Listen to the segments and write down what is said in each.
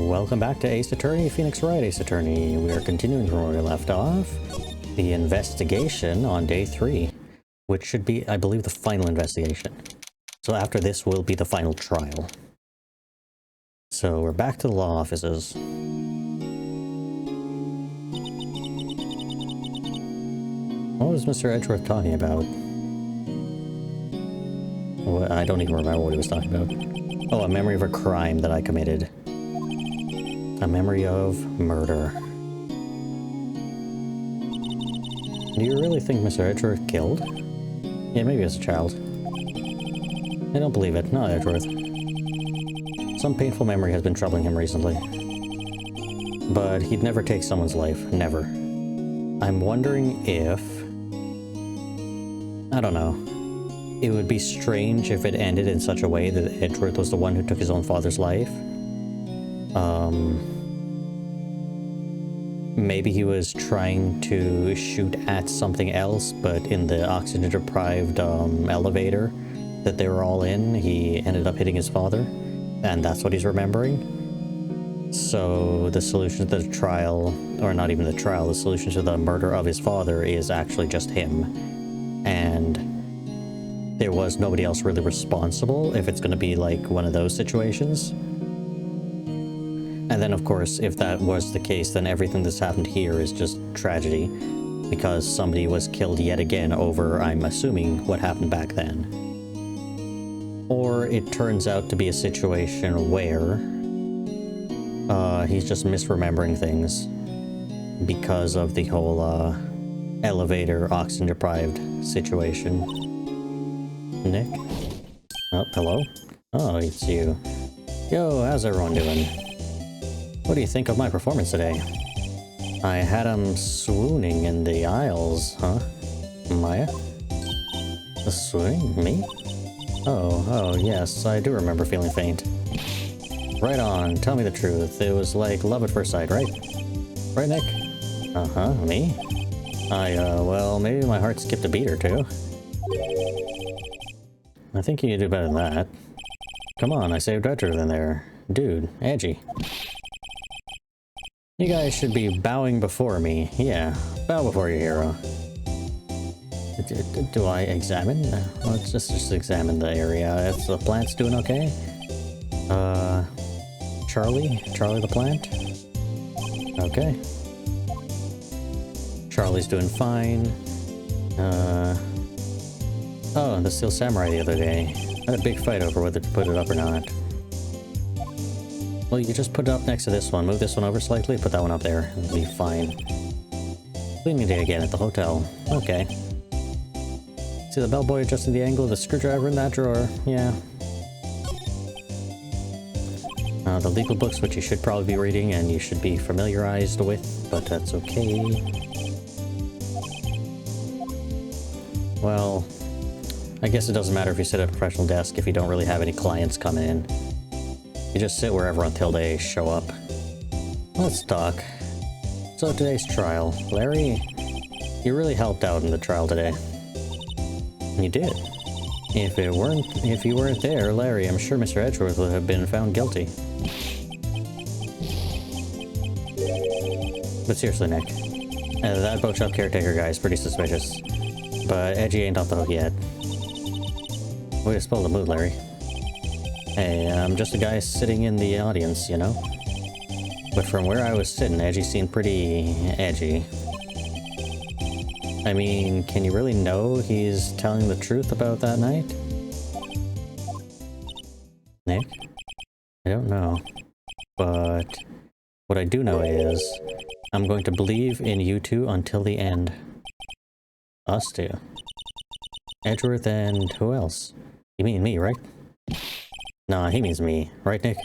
welcome back to Ace Attorney, Phoenix Wright Ace Attorney. We are continuing from where we left off. The investigation on day 3, which should be, I believe, the final investigation. So after this will be the final trial. So we're back to the law offices. What was Mr. Edgeworth talking about? What, I don't even remember what he was talking about. Oh, a memory of a crime that I committed. A memory of murder. Do you really think Mr. Edgeworth killed? Yeah, maybe as a child. I don't believe it. Not Edgeworth. Some painful memory has been troubling him recently. But he'd never take someone's life. Never. I'm wondering if... I don't know. It would be strange if it ended in such a way that Edgeworth was the one who took his own father's life. Maybe he was trying to shoot at something else, but in the oxygen-deprived elevator that they were all in, he ended up hitting his father, and that's what he's remembering. So the solution to the trial, or not even the trial, the solution to the murder of his father is actually just him. And there was nobody else really responsible if it's going to be like one of those situations. And then, of course, if that was the case, then everything that's happened here is just tragedy, because somebody was killed yet again over, I'm assuming, what happened back then. Or it turns out to be a situation where he's just misremembering things because of the whole elevator oxygen-deprived situation. Nick? Oh, hello? Oh, it's you. Yo, how's everyone doing? What do you think of my performance today? I had him swooning in the aisles, huh? Maya? The swooning? Me? Oh, yes, I do remember feeling faint. Right on, tell me the truth. It was like love at first sight, right? Right, Nick? Uh-huh, me? Well, maybe my heart skipped a beat or two. I think you can do better than that. Come on, I saved Edgeworth in there. Dude, edgy. You guys should be bowing before me. Yeah, bow before your hero. Do I examine? Let's just examine the area. If the plant's doing okay? Charlie? Charlie the plant? Okay. Charlie's doing fine. Oh, the Steel Samurai the other day. Had a big fight over whether to put it up or not. Well, you just put it up next to this one. Move this one over slightly, put that one up there. It'll be fine. Cleaning day again at the hotel. Okay. See the bellboy adjusting the angle of the screwdriver in that drawer? Yeah. The legal books, which you should probably be reading and you should be familiarized with, but that's okay. Well, I guess it doesn't matter if you sit at a professional desk if you don't really have any clients coming in. You just sit wherever until they show up. Let's talk. So today's trial. Larry, you really helped out in the trial today. You did. If you weren't there, Larry, I'm sure Mr. Edgeworth would have been found guilty. But seriously, Nick, that boat-shop caretaker guy is pretty suspicious. But Edgy ain't off the hook yet. Way to spoil the mood, Larry. Hey, I'm just a guy sitting in the audience, you know? But from where I was sitting, Edgy seemed pretty edgy. I mean, can you really know he's telling the truth about that night? Nick? I don't know. But what I do know is, I'm going to believe in you two until the end. Us two. Edgeworth and who else? You mean me, right? Nah, he means me. Right, Nick?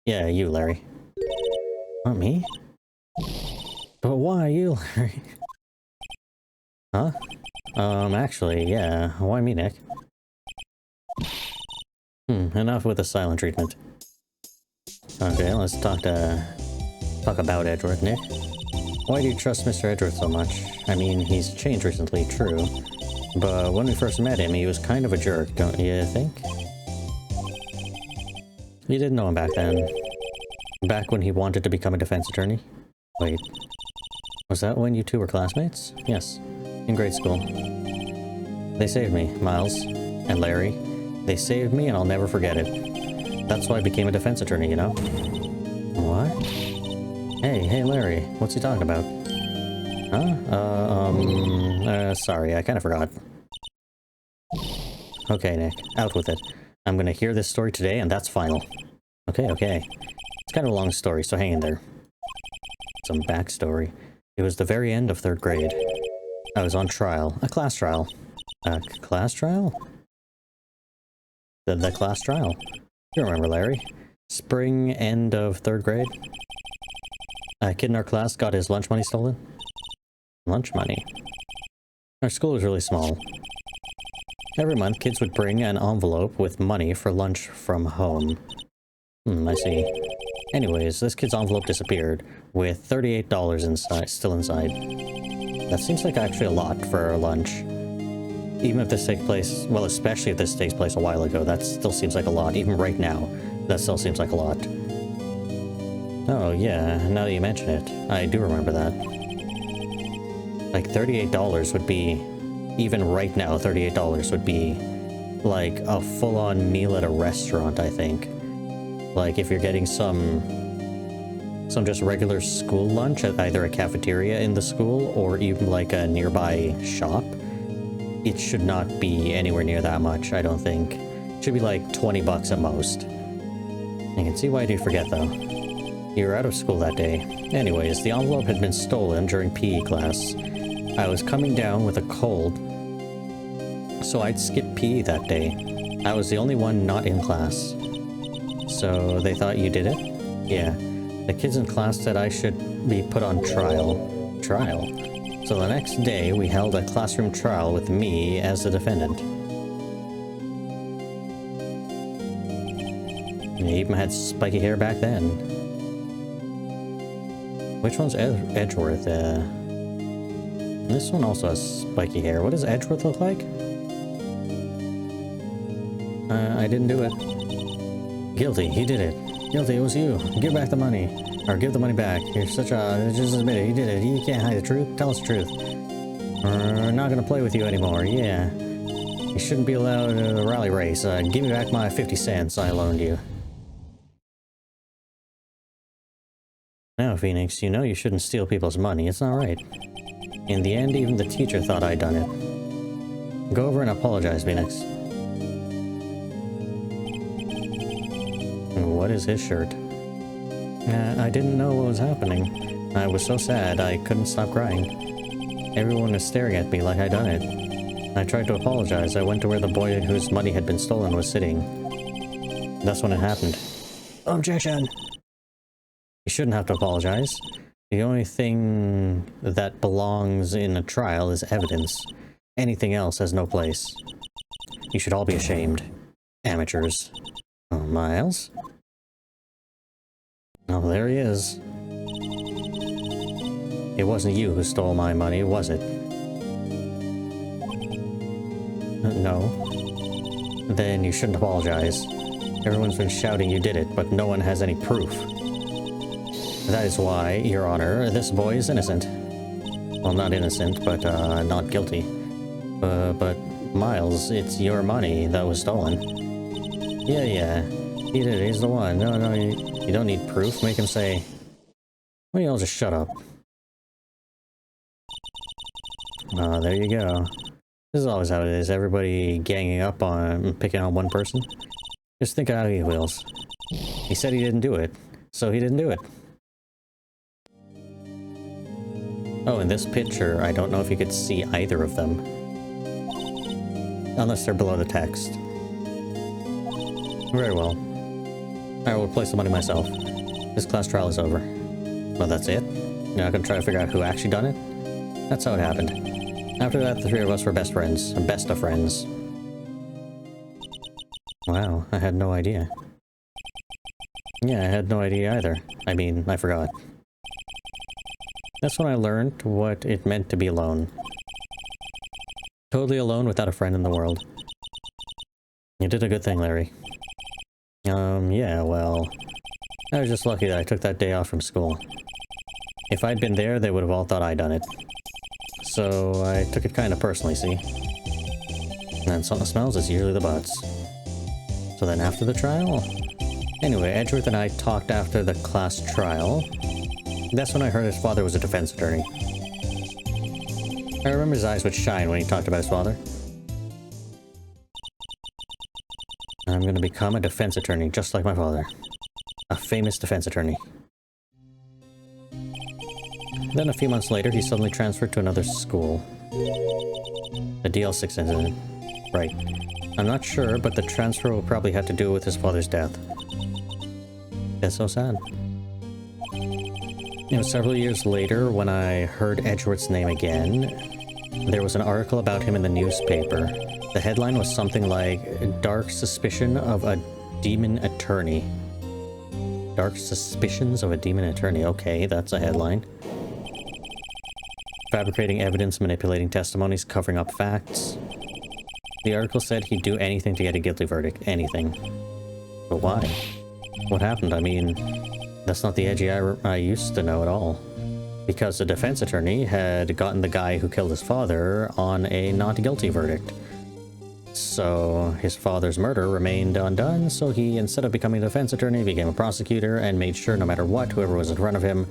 Yeah, you, Larry. Not me? But why you, Larry? Huh? Actually, yeah. Why me, Nick? Enough with the silent treatment. Okay, let's talk about Edgeworth, Nick. Why do you trust Mr. Edgeworth so much? I mean, he's changed recently, true. But when we first met him, he was kind of a jerk, don't you think? You didn't know him back then. Back when he wanted to become a defense attorney? Wait. Was that when you two were classmates? Yes. In grade school. They saved me, Miles. And Larry. They saved me and I'll never forget it. That's why I became a defense attorney, you know? What? Hey, Larry. What's he talking about? Huh? Sorry, I kind of forgot. Okay, Nick. Out with it. I'm gonna hear this story today and that's final. Okay. It's kind of a long story, so hang in there. Some backstory. It was the very end of 3rd grade. I was on trial. A class trial. A class trial? The class trial. You remember, Larry? Spring end of 3rd grade? A kid in our class got his lunch money stolen. Lunch money? Our school was really small. Every month, kids would bring an envelope with money for lunch from home. I see. Anyways, this kid's envelope disappeared, with $38 inside, still inside. That seems like actually a lot for our lunch. Even if this takes place, well, especially if this takes place a while ago, that still seems like a lot. Even right now, that still seems like a lot. Oh yeah, now that you mention it, I do remember that. Like $38 would be, even right now, $38 would be like a full-on meal at a restaurant, I think. Like if you're getting some just regular school lunch at either a cafeteria in the school or even like a nearby shop, it should not be anywhere near that much, I don't think. It should be like 20 bucks at most. I can see why I do forget though. You were out of school that day. Anyways, the envelope had been stolen during PE class. I was coming down with a cold, so I'd skip PE that day. I was the only one not in class. So they thought you did it? Yeah. The kids in class said I should be put on trial. Trial? So the next day, we held a classroom trial with me as the defendant. You even had spiky hair back then. Which one's Edgeworth? This one also has spiky hair. What does Edgeworth look like? I didn't do it. Guilty. You did it. Guilty. It was you. Give back the money. Or give the money back. You're such a... Just admit it. You did it. You can't hide the truth. Tell us the truth. We're not gonna play with you anymore. Yeah. You shouldn't be allowed a rally race. Give me back my 50 cents I loaned you. Now, Phoenix, you know you shouldn't steal people's money. It's not right. In the end, even the teacher thought I'd done it. Go over and apologize, Phoenix. What is his shirt? I didn't know what was happening. I was so sad, I couldn't stop crying. Everyone was staring at me like I'd done it. I tried to apologize. I went to where the boy whose money had been stolen was sitting. That's when it happened. Objection! You shouldn't have to apologize. The only thing that belongs in a trial is evidence. Anything else has no place. You should all be ashamed. Amateurs. Oh, Miles? Oh, there he is. It wasn't you who stole my money, was it? No. Then you shouldn't apologize. Everyone's been shouting you did it, but no one has any proof. That is why, Your Honor, this boy is innocent. Well, not innocent, but not guilty. But Miles, it's your money that was stolen. Yeah. He did it. He's the one. No, you don't need proof. Make him say... Well, you all just shut up. There you go. This is always how it is. Everybody ganging up on... picking on one person. Just think of how he feels. He said he didn't do it, so he didn't do it. Oh, in this picture, I don't know if you could see either of them. Unless they're below the text. Very well. I will place the money myself. This class trial is over. Well, that's it? You're not gonna try to figure out who actually done it? That's how it happened. After that, the three of us were best friends. Best of friends. Wow, I had no idea. Yeah, I had no idea either. I mean, I forgot. That's when I learned what it meant to be alone. Totally alone without a friend in the world. You did a good thing, Larry. Yeah, well... I was just lucky that I took that day off from school. If I'd been there, they would have all thought I'd done it. So I took it kind of personally, see? And something smells is usually the butts. So then after the trial? Anyway, Edgeworth and I talked after the class trial. That's when I heard his father was a defense attorney. I remember his eyes would shine when he talked about his father. I'm gonna become a defense attorney, just like my father. A famous defense attorney. Then a few months later, he suddenly transferred to another school. The DL6 incident. Right. I'm not sure, but the transfer will probably have to do with his father's death. That's so sad. You know, several years later, when I heard Edgeworth's name again, there was an article about him in the newspaper. The headline was something like, "Dark Suspicion of a Demon Attorney." Dark Suspicions of a Demon Attorney. Okay, that's a headline. Fabricating evidence, manipulating testimonies, covering up facts. The article said he'd do anything to get a guilty verdict. Anything. But why? What happened? I mean, that's not the Edgy I used to know at all. Because the defense attorney had gotten the guy who killed his father on a not guilty verdict. So his father's murder remained undone, so he, instead of becoming a defense attorney, became a prosecutor and made sure no matter what, whoever was in front of him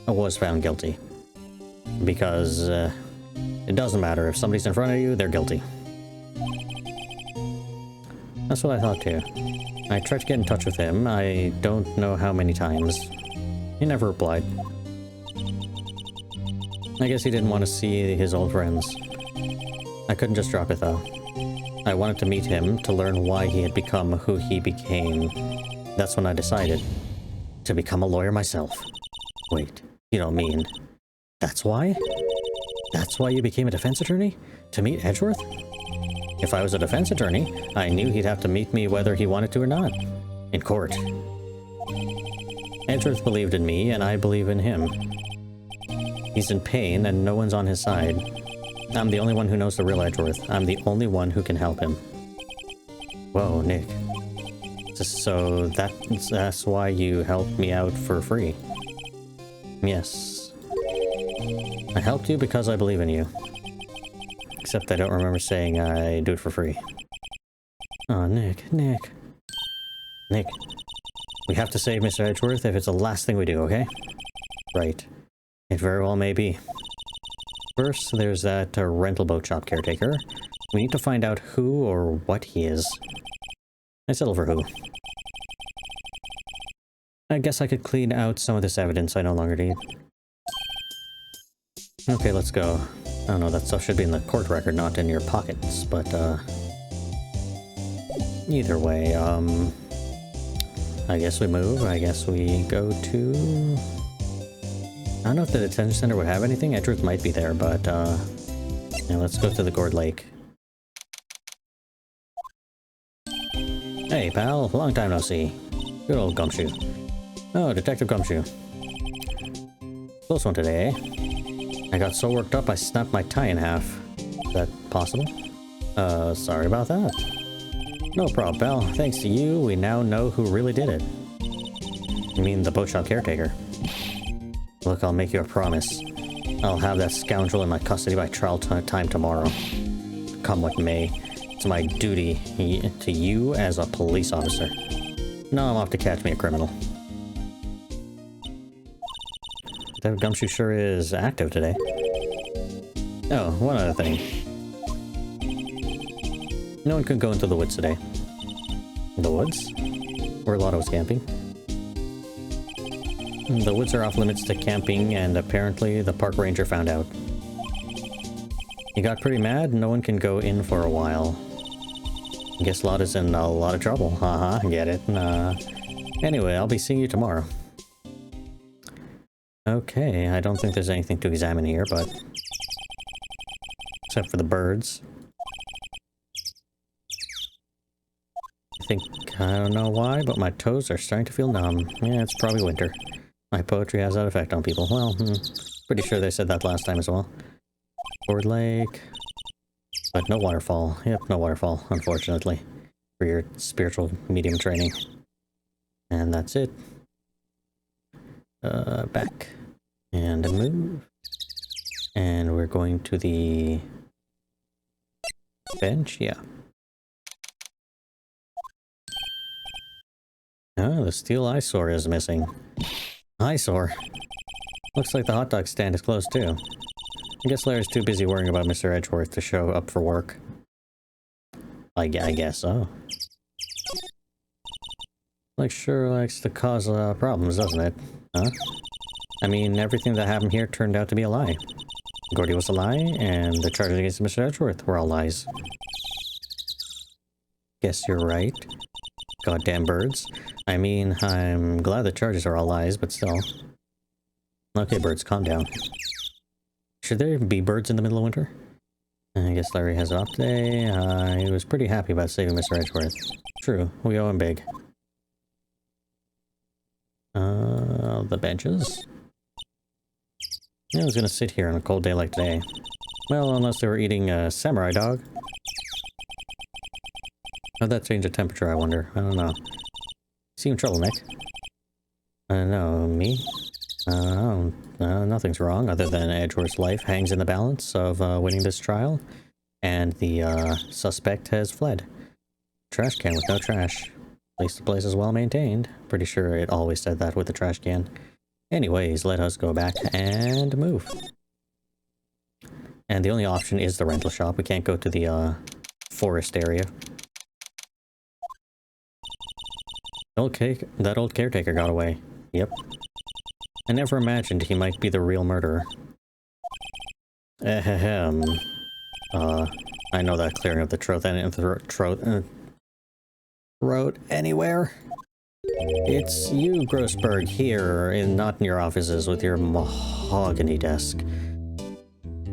was found guilty. Because it doesn't matter. If somebody's in front of you, they're guilty. That's what I thought too. I tried to get in touch with him. I don't know how many times. He never replied. I guess he didn't want to see his old friends. I couldn't just drop it though. I wanted to meet him to learn why he had become who he became. That's when I decided to become a lawyer myself. Wait, you don't mean... That's why? That's why you became a defense attorney? To meet Edgeworth? If I was a defense attorney, I knew he'd have to meet me whether he wanted to or not. In court. Edgeworth believed in me, and I believe in him. He's in pain, and no one's on his side. I'm the only one who knows the real Edgeworth. I'm the only one who can help him. Whoa, Nick. So that's why you helped me out for free? Yes. I helped you because I believe in you. Except I don't remember saying I do it for free. Oh, Nick. Nick, we have to save Mr. Edgeworth if it's the last thing we do, okay? Right. It very well may be. First, there's that rental boat shop caretaker. We need to find out who or what he is. I settle for who. I guess I could clean out some of this evidence I no longer need. Okay, let's go. I don't know, that stuff should be in the court record, not in your pockets, but, either way, I guess we move. I guess we go to... I don't know if the detention center would have anything. Edgeworth might be there, but, yeah, let's go to the Gourd Lake. Hey, pal. Long time no see. Good old Gumshoe. Oh, Detective Gumshoe. Close one today, eh? I got so worked up I snapped my tie in half. Is that possible? Sorry about that. No problem, pal. Thanks to you, we now know who really did it. You mean the boat shop caretaker? Look, I'll make you a promise. I'll have that scoundrel in my custody by trial time tomorrow. Come what may. It's my duty to you as a police officer. Now I'm off to catch me a criminal. That Gumshoe sure is active today. Oh, one other thing. No one can go into the woods today. The woods? Where Lotto was camping? The woods are off limits to camping, and apparently the park ranger found out. He got pretty mad, no one can go in for a while. Guess Lotta's in a lot of trouble. Haha, get it. Anyway, I'll be seeing you tomorrow. Okay, I don't think there's anything to examine here, but... except for the birds. I don't know why, but my toes are starting to feel numb. Yeah, it's probably winter. My poetry has that effect on people. Well, pretty sure they said that last time as well. Gourd Lake... but no waterfall. Yep, no waterfall, unfortunately. For your spiritual medium training. And that's it. Back. And move. And we're going to the bench, yeah. Oh, the steel eyesore is missing. Eyesore? Looks like the hot dog stand is closed too. I guess Larry's too busy worrying about Mr. Edgeworth to show up for work. I guess so. Like, sure likes to cause problems, doesn't it? Huh? I mean, everything that happened here turned out to be a lie. Gordy was a lie, and the charges against Mr. Edgeworth were all lies. Guess you're right. Goddamn birds. I mean, I'm glad the charges are all lies, but still. Okay, birds, calm down. Should there even be birds in the middle of winter? I guess Larry has an off day. He was pretty happy about saving Mr. Edgeworth. True, we owe him big. The benches? Yeah, I was gonna sit here on a cold day like today. Well, unless they were eating a samurai dog. How'd that change the temperature, I wonder? I don't know. See you in trouble, Nick. No, me? Nothing's wrong, other than Edgeworth's life hangs in the balance of winning this trial, and the suspect has fled. Trash can with no trash. At least the place is well maintained. Pretty sure it always said that with the trash can. Anyways, let us go back and move. And the only option is the rental shop. We can't go to the forest area. That old caretaker got away. Yep. I never imagined he might be the real murderer. Ahem. I know that clearing of the throat anywhere. It's you, Grossberg, here, not in your offices with your mahogany desk.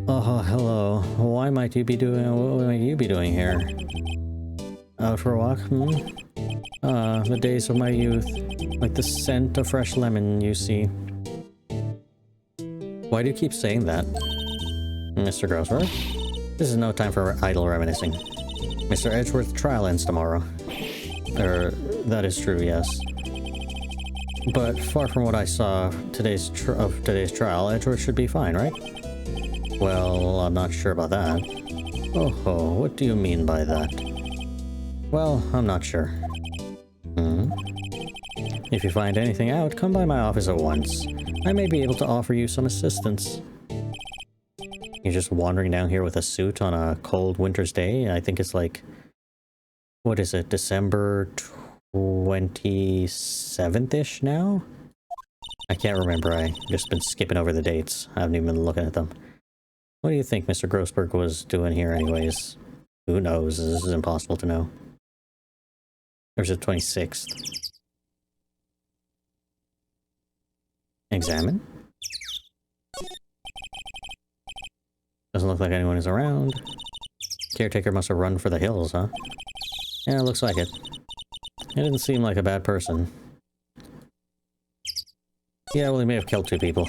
Oh, hello. What might you be doing here? Out for a walk, the days of my youth. Like the scent of fresh lemon, you see. Why do you keep saying that? Mr. Grossberg? This is no time for idle reminiscing. Mr. Edgeworth's trial ends tomorrow. That is true, yes. But far from what I saw of today's trial, Edgeworth should be fine, right? Well, I'm not sure about that. Oh, what do you mean by that? Well, I'm not sure. If you find anything out, come by my office at once. I may be able to offer you some assistance. You're just wandering down here with a suit on a cold winter's day? I think it's like... What is it? December 27th-ish now? I can't remember. I've just been skipping over the dates. I haven't even been looking at them. What do you think Mr. Grossberg was doing here anyways? Who knows? This is impossible to know. There's the 26th. Examine? Doesn't look like anyone is around. Caretaker must have run for the hills, huh? Yeah, it looks like it. It didn't seem like a bad person. Yeah, well, he may have killed 2 people.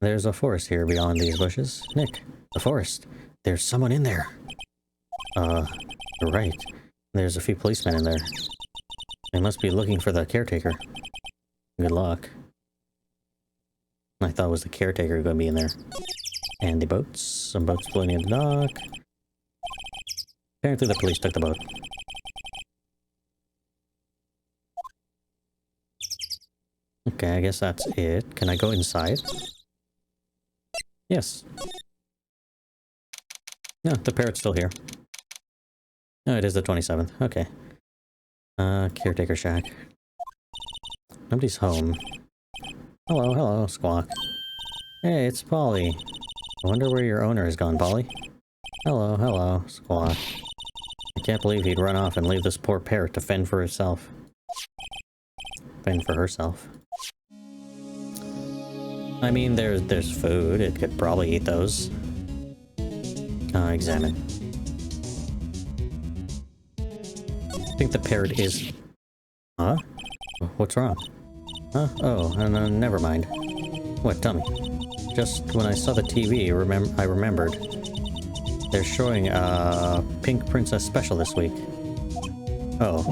There's a forest here beyond these bushes. Nick, the forest. There's someone in there. You're right. There's a few policemen in there. They must be looking for the caretaker. Good luck. I thought it was the caretaker going to be in there. And the boats. Some boats floating in the dock. Apparently the police took the boat. Okay, I guess that's it. Can I go inside? Yes. No, the parrot's still here. No, it is the 27th. Okay. Caretaker shack. Nobody's home. Hello, Squawk. Hey, it's Polly. I wonder where your owner has gone, Polly. Hello, Squawk. I can't believe he'd run off and leave this poor parrot to fend for herself. Fend for herself. I mean, there's food. It could probably eat those. Examine. I think the parrot is... Huh? What's wrong? Huh? Oh, never mind. What? Tell me. Just when I saw the TV, I remembered. They're showing a Pink Princess special this week. Oh.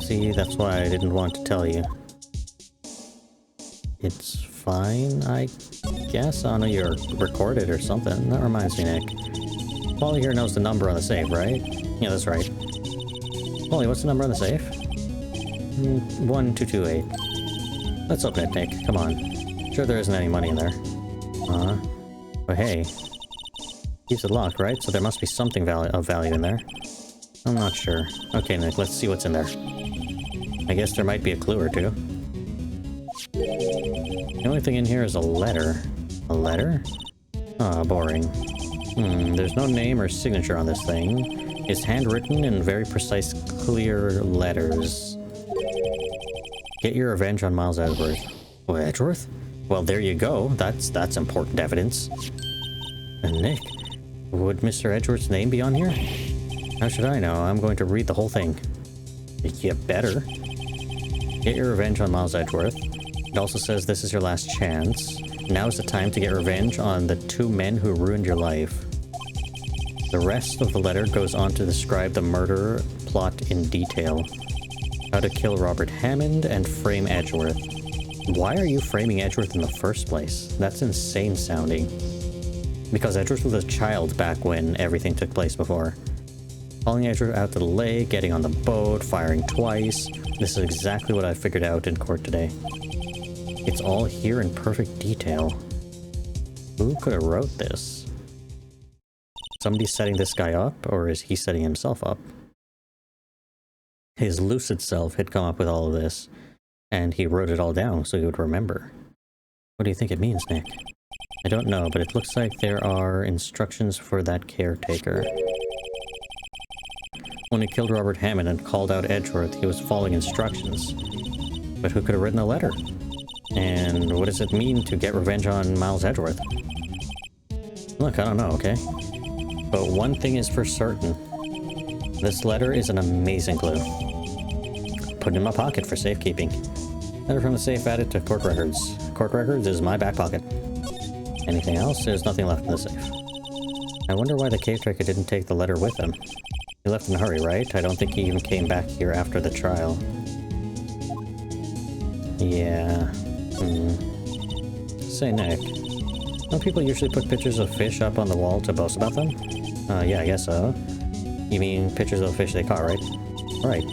See, that's why I didn't want to tell you. It's fine, I guess. I don't know, you're recorded or something. That reminds me, Nick. Polly here knows the number on the safe, right? Yeah, that's right. Polly, what's the number on the safe? 1228. Let's open it, Nick. Come on. Sure there isn't any money in there. But hey. Keeps it locked, right? So there must be something of value in there. I'm not sure. Okay, Nick, let's see what's in there. I guess there might be a clue or two. The only thing in here is a letter. A letter? Ah, boring. There's no name or signature on this thing. It's handwritten in very precise, clear letters. Get your revenge on Miles Edgeworth. Oh, Edgeworth? Well, there you go. That's important evidence. And Nick, would Mr. Edgeworth's name be on here? How should I know? I'm going to read the whole thing. You better. Get your revenge on Miles Edgeworth. It also says this is your last chance. Now is the time to get revenge on the 2 men who ruined your life. The rest of the letter goes on to describe the murder plot in detail. How to kill Robert Hammond and frame Edgeworth. Why are you framing Edgeworth in the first place? That's insane sounding. Because Edgeworth was a child back when everything took place before. Hauling Edgeworth out to the lake, getting on the boat, firing twice. This is exactly what I figured out in court today. It's all here in perfect detail. Who could have wrote this? Somebody setting this guy up, or is he setting himself up? His lucid self had come up with all of this, and he wrote it all down so he would remember. What do you think it means, Nick? I don't know, but it looks like there are instructions for that caretaker. When he killed Robert Hammond and called out Edgeworth, he was following instructions. But who could have written the letter? And what does it mean to get revenge on Miles Edgeworth? Look, I don't know, okay? But one thing is for certain. This letter is an amazing clue. Put it in my pocket for safekeeping. Letter from the safe added to court records. Court records is my back pocket. Anything else? There's nothing left in the safe. I wonder why the caretaker didn't take the letter with him. He left in a hurry, right? I don't think he even came back here after the trial. Yeah. Say, Nick, don't people usually put pictures of fish up on the wall to boast about them? Yeah, I guess so. You mean pictures of the fish they caught, right? Right.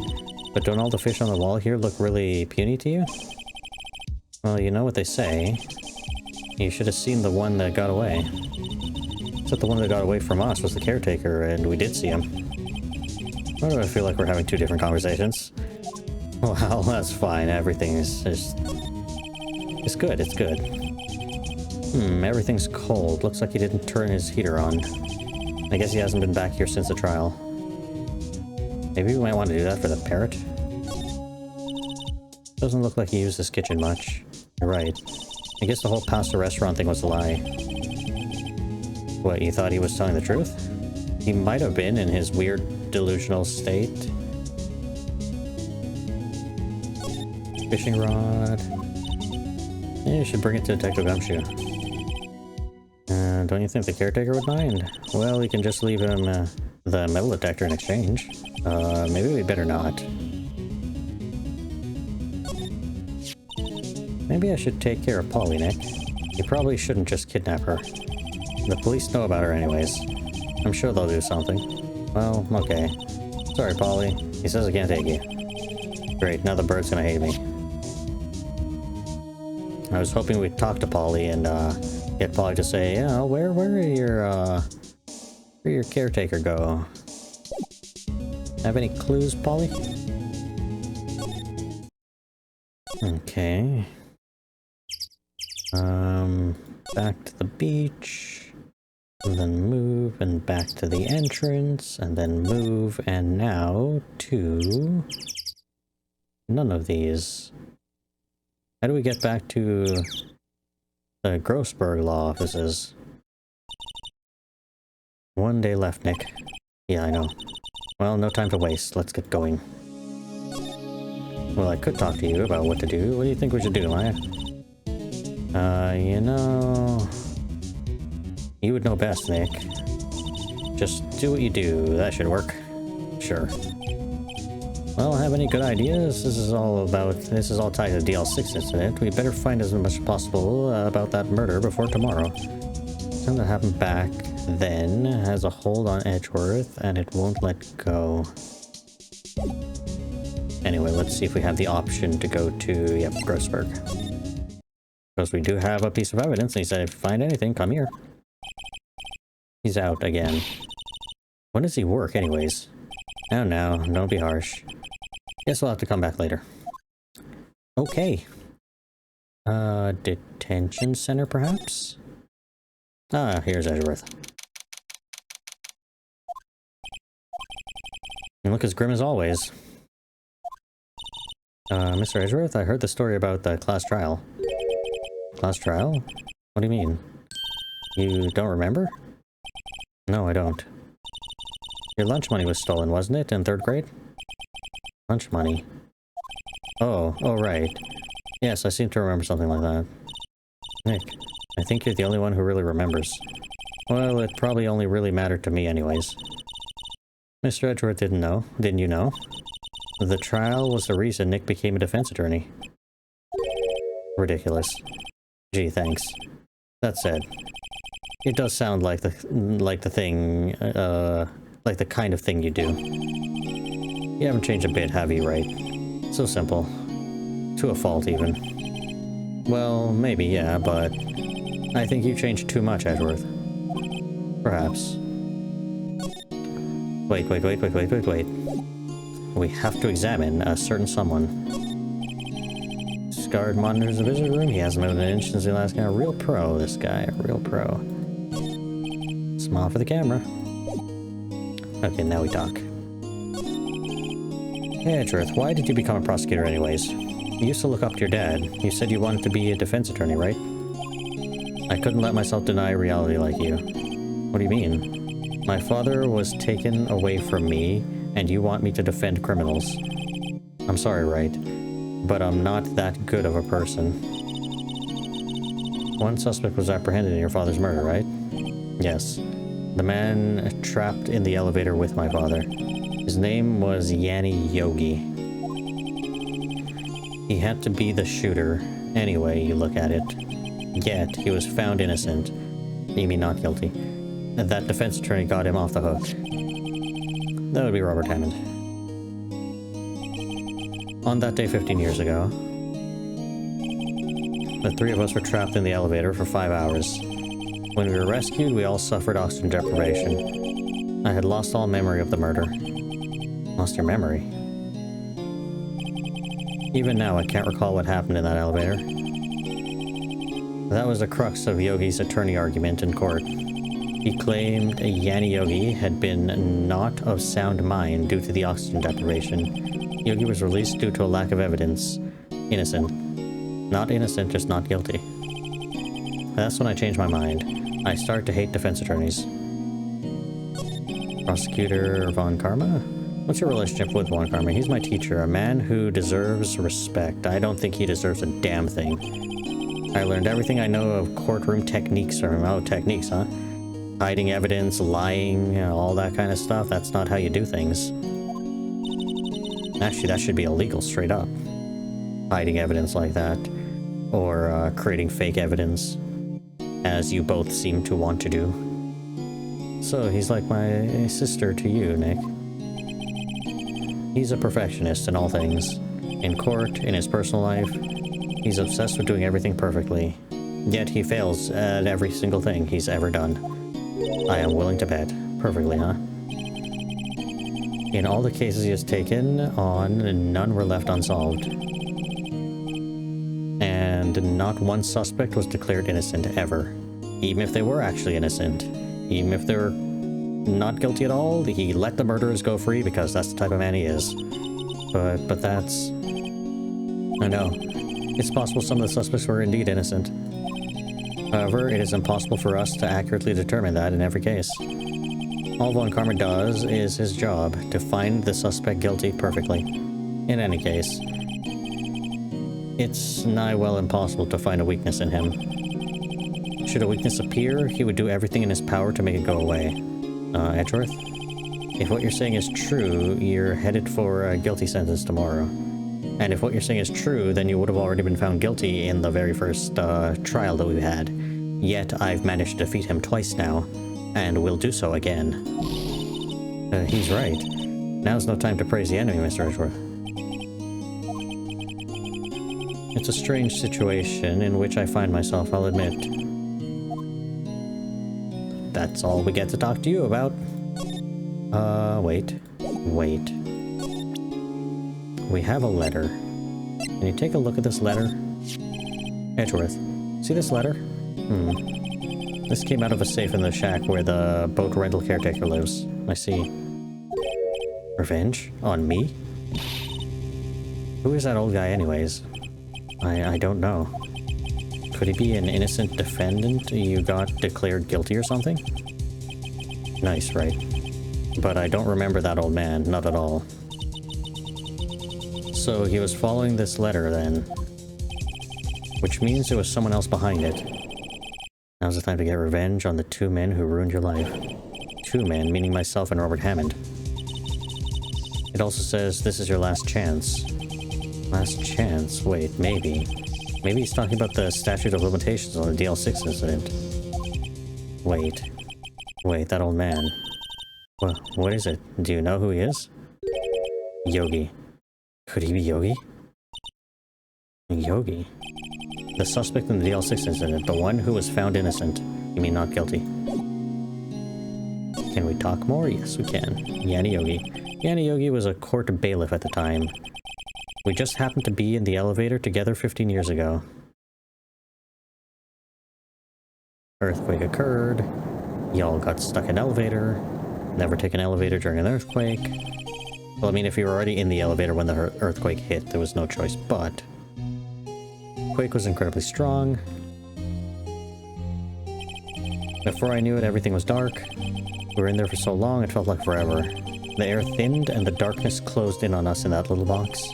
But don't all the fish on the wall here look really puny to you? Well, you know what they say. You should have seen the one that got away. Except the one that got away from us was the caretaker, and we did see him. Why do I feel like we're having 2 different conversations? Well, that's fine. Everything is just... It's good, it's good. Everything's cold. Looks like he didn't turn his heater on. I guess he hasn't been back here since the trial. Maybe we might want to do that for the parrot? Doesn't look like he used this kitchen much. You're right. I guess the whole pasta restaurant thing was a lie. What, you thought he was telling the truth? He might have been in his weird delusional state. Fishing rod. Yeah, you should bring it to Detective Gumshoe. Don't you think the caretaker would mind? Well, we can just leave him the metal detector in exchange. Maybe we better not. Maybe I should take care of Polly, Nick. You probably shouldn't just kidnap her. The police know about her anyways. I'm sure they'll do something. Well, okay. Sorry, Polly. He says I can't take you. Great, now the bird's gonna hate me. I was hoping we'd talk to Polly and get Polly to say, yeah, where your caretaker go? Have any clues, Polly? Okay. Back to the beach, and then move, and back to the entrance, and then move, and now to... None of these. How do we get back to the Grossberg law offices? 1 day left, Nick. Yeah, I know. Well, no time to waste. Let's get going. Well, I could talk to you about what to do. What do you think we should do, Maya? You know... You would know best, Nick. Just do what you do. That should work. Sure. Well, have any good ideas? This is all tied to the DL6 incident. We better find as much as possible about that murder before tomorrow. Something that happened back then has a hold on Edgeworth, and it won't let go. Anyway, let's see if we have the option to go to, yep, Grossberg. Because we do have a piece of evidence, and he said, if you find anything, come here. He's out again. When does he work, anyways? Oh no, don't be harsh. Guess we'll have to come back later. Okay. Detention center, perhaps? Ah, here's Edgeworth. You look as grim as always. Mr. Edgeworth, I heard the story about the class trial. Class trial? What do you mean? You don't remember? No, I don't. Your lunch money was stolen, wasn't it, in 3rd grade? Lunch money. Oh, right. Yes, I seem to remember something like that. Nick, I think you're the only one who really remembers. Well, it probably only really mattered to me anyways. Mr. Edgeworth didn't know. Didn't you know? The trial was the reason Nick became a defense attorney. Ridiculous. Gee, thanks. That said, it does sound like the kind of thing you do. You haven't changed a bit, have you, Wright? So simple. To a fault, even. Well, maybe, yeah, but I think you changed too much, Edgeworth. Perhaps. Wait. We have to examine a certain someone. Scarred monitors the visitor room. He hasn't moved an inch since the last guy. A real pro, this guy. A real pro. Smile for the camera. Okay, now we talk. Hey, Edgeworth, why did you become a prosecutor anyways? You used to look up to your dad. You said you wanted to be a defense attorney, right? I couldn't let myself deny reality like you. What do you mean? My father was taken away from me, and you want me to defend criminals. I'm sorry, Wright, but I'm not that good of a person. One suspect was apprehended in your father's murder, right? Yes. The man trapped in the elevator with my father. His name was Yanni Yogi. He had to be the shooter, any way you look at it. Yet, he was found innocent. You mean not guilty. That defense attorney got him off the hook. That would be Robert Hammond. On that day 15 years ago, the 3 of us were trapped in the elevator for 5 hours. When we were rescued, we all suffered oxygen deprivation. I had lost all memory of the murder. Lost your memory? Even now, I can't recall what happened in that elevator. That was the crux of Yogi's attorney argument in court. He claimed Yanni Yogi had been not of sound mind due to the oxygen deprivation. Yogi was released due to a lack of evidence. Innocent. Not innocent, just not guilty. That's when I changed my mind. I started to hate defense attorneys. Prosecutor Von Karma? What's your relationship with Von Karma? He's my teacher, a man who deserves respect. I don't think he deserves a damn thing. I learned everything I know of courtroom techniques from him. Oh, techniques, huh? Hiding evidence, lying, all that kind of stuff. That's not how you do things. Actually, that should be illegal, straight up. Hiding evidence like that. Or creating fake evidence. As you both seem to want to do. So, he's like my sister to you, Nick. He's a perfectionist in all things. In court, in his personal life, he's obsessed with doing everything perfectly. Yet he fails at every single thing he's ever done. I am willing to bet. Perfectly, huh? In all the cases he has taken on, none were left unsolved. And not one suspect was declared innocent ever. Even if they were actually innocent. Even if they're not guilty at all, he let the murderers go free because that's the type of man he is. But that's... I know. It's possible some of the suspects were indeed innocent. However, it is impossible for us to accurately determine that in every case. All Von Karma does is his job, to find the suspect guilty perfectly. In any case, it's nigh well impossible to find a weakness in him. Should a weakness appear, he would do everything in his power to make it go away. Edgeworth? If what you're saying is true, you're headed for a guilty sentence tomorrow. And if what you're saying is true, then you would have already been found guilty in the very first trial that we had. Yet I've managed to defeat him twice now, and will do so again. He's right. Now's no time to praise the enemy, Mr. Edgeworth. It's a strange situation in which I find myself, I'll admit. That's all we get to talk to you about. Wait. We have a letter. Can you take a look at this letter? Edgeworth, see this letter? This came out of a safe in the shack where the boat rental caretaker lives. I see. Revenge? On me? Who is that old guy anyways? I don't know. Could he be an innocent defendant you got declared guilty or something? Nice, right? But I don't remember that old man, not at all. So he was following this letter then. Which means there was someone else behind it. Now's the time to get revenge on the two men who ruined your life. Two men, meaning myself and Robert Hammond. It also says this is your last chance. Last chance? Wait, maybe. Maybe he's talking about the statute of limitations on the DL6 incident. Wait, that old man. What is it? Do you know who he is? Yogi. Could he be Yogi? Yogi? The suspect in the DL6 incident, the one who was found innocent. You mean not guilty? Can we talk more? Yes, we can. Yanni Yogi. Yanni Yogi was a court bailiff at the time. We just happened to be in the elevator together 15 years ago. Earthquake occurred. Y'all got stuck in an elevator. Never take an elevator during an earthquake. Well, I mean, if you were already in the elevator when the earthquake hit, there was no choice, but... Quake was incredibly strong. Before I knew it, everything was dark. We were in there for so long, it felt like forever. The air thinned and the darkness closed in on us in that little box.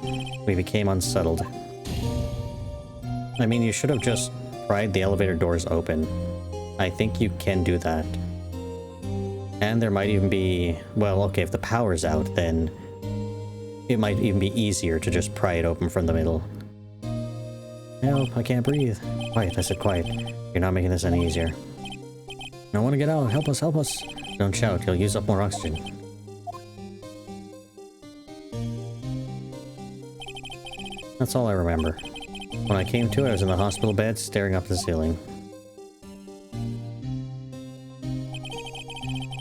We became unsettled. I mean, you should have just pried the elevator doors open. I think you can do that. And there might even be... Well, okay, if the power's out, then... It might even be easier to just pry it open from the middle. Help, I can't breathe. Quiet, I said quiet. You're not making this any easier. I want to get out. Help us, help us. Don't shout, you'll use up more oxygen. That's all I remember. When I came to, I was in the hospital bed, staring up at the ceiling.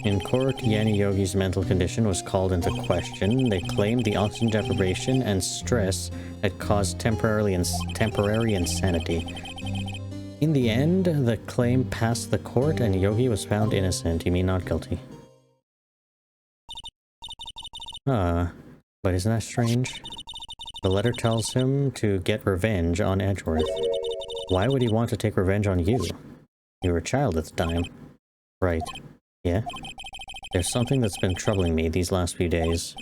In court, Yanni Yogi's mental condition was called into question. They claimed the oxygen deprivation and stress had caused temporary insanity. In the end, the claim passed the court and Yogi was found innocent. You mean not guilty? But isn't that strange? The letter tells him to get revenge on Edgeworth. Why would he want to take revenge on you? You were a child at the time. Right. Yeah? There's something that's been troubling me these last few days.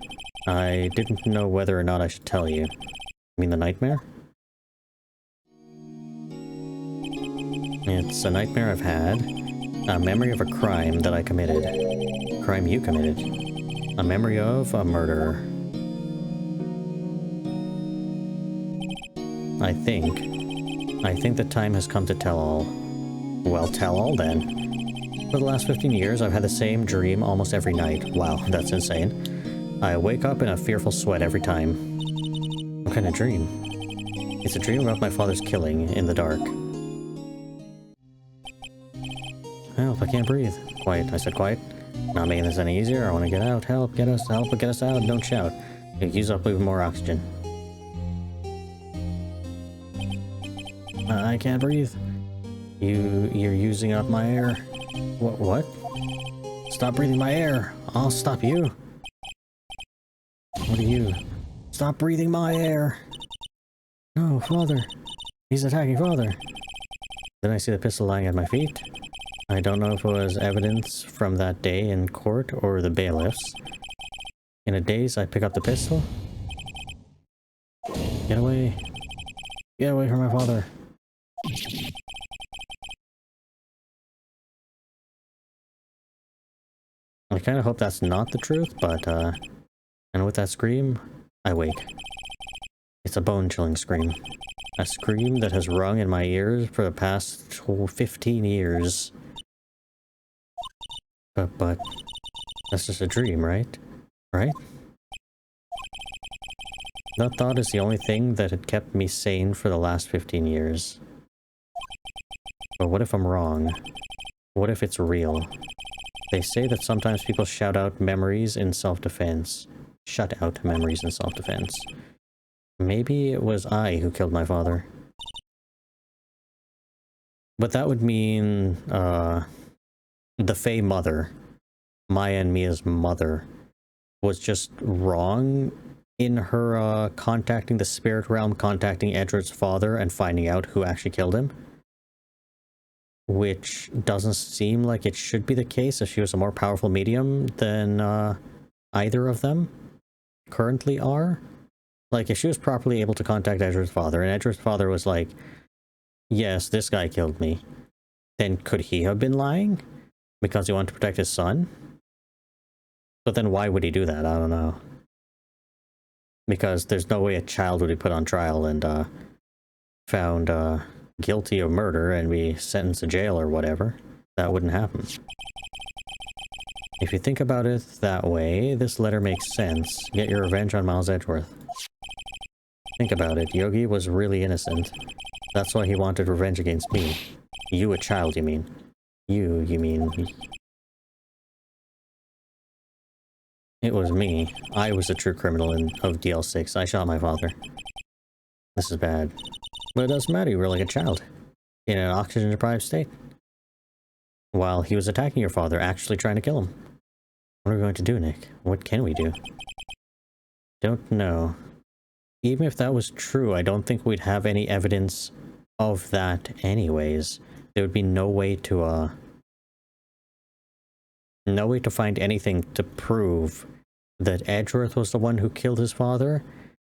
I didn't know whether or not I should tell you. You mean the nightmare? It's a nightmare I've had. A memory of a crime that I committed. A crime you committed. A memory of a murderer. I think the time has come to tell all. Well, tell all then. For the last 15 years, I've had the same dream almost every night. Wow, that's insane. I wake up in a fearful sweat every time. What kind of dream? It's a dream about my father's killing in the dark. Help, I can't breathe. Quiet, I said quiet. Not making this any easier. I want to get out. Help, get us out. Don't shout. You use up even more oxygen. I can't breathe. You're using up my air. What? Stop breathing my air. I'll stop you. What are you? Stop breathing my air. No, Father. He's attacking Father. Then I see the pistol lying at my feet. I don't know if it was evidence from that day in court or the bailiffs. In a daze, I pick up the pistol. Get away. Get away from my father. I kind of hope that's not the truth, but, and with that scream, I wake. It's a bone-chilling scream. A scream that has rung in my ears for the past 15 years. But, that's just a dream, right? Right? That thought is the only thing that had kept me sane for the last 15 years. But what if I'm wrong? What if it's real? They say that sometimes people shout out memories in self-defense. Shut out memories in self-defense. Maybe it was I who killed my father. But that would mean, the Fae Mother, Maya and Mia's mother, was just wrong in her, contacting the spirit realm, contacting Edward's father, and finding out who actually killed him. Which doesn't seem like it should be the case if she was a more powerful medium than, either of them currently are. Like, if she was properly able to contact Edward's father, and Edward's father was like, yes, this guy killed me, then could he have been lying? Because he wanted to protect his son? But then why would he do that? I don't know. Because there's no way a child would be put on trial and, found, guilty of murder and be sentenced to jail or whatever. That wouldn't happen. If you think about it that way, this letter makes sense. Get your revenge on Miles Edgeworth. Think about it, Yogi was really innocent. That's why he wanted revenge against me. You, a child, you mean. You mean... It was me. I was the true criminal of DL6. I shot my father. This is bad. But it doesn't matter, you were like a child. In an oxygen-deprived state. While he was attacking your father, actually trying to kill him. What are we going to do, Nick? What can we do? Don't know. Even if that was true, I don't think we'd have any evidence of that anyways. There would be no way to, no way to find anything to prove that Edgeworth was the one who killed his father,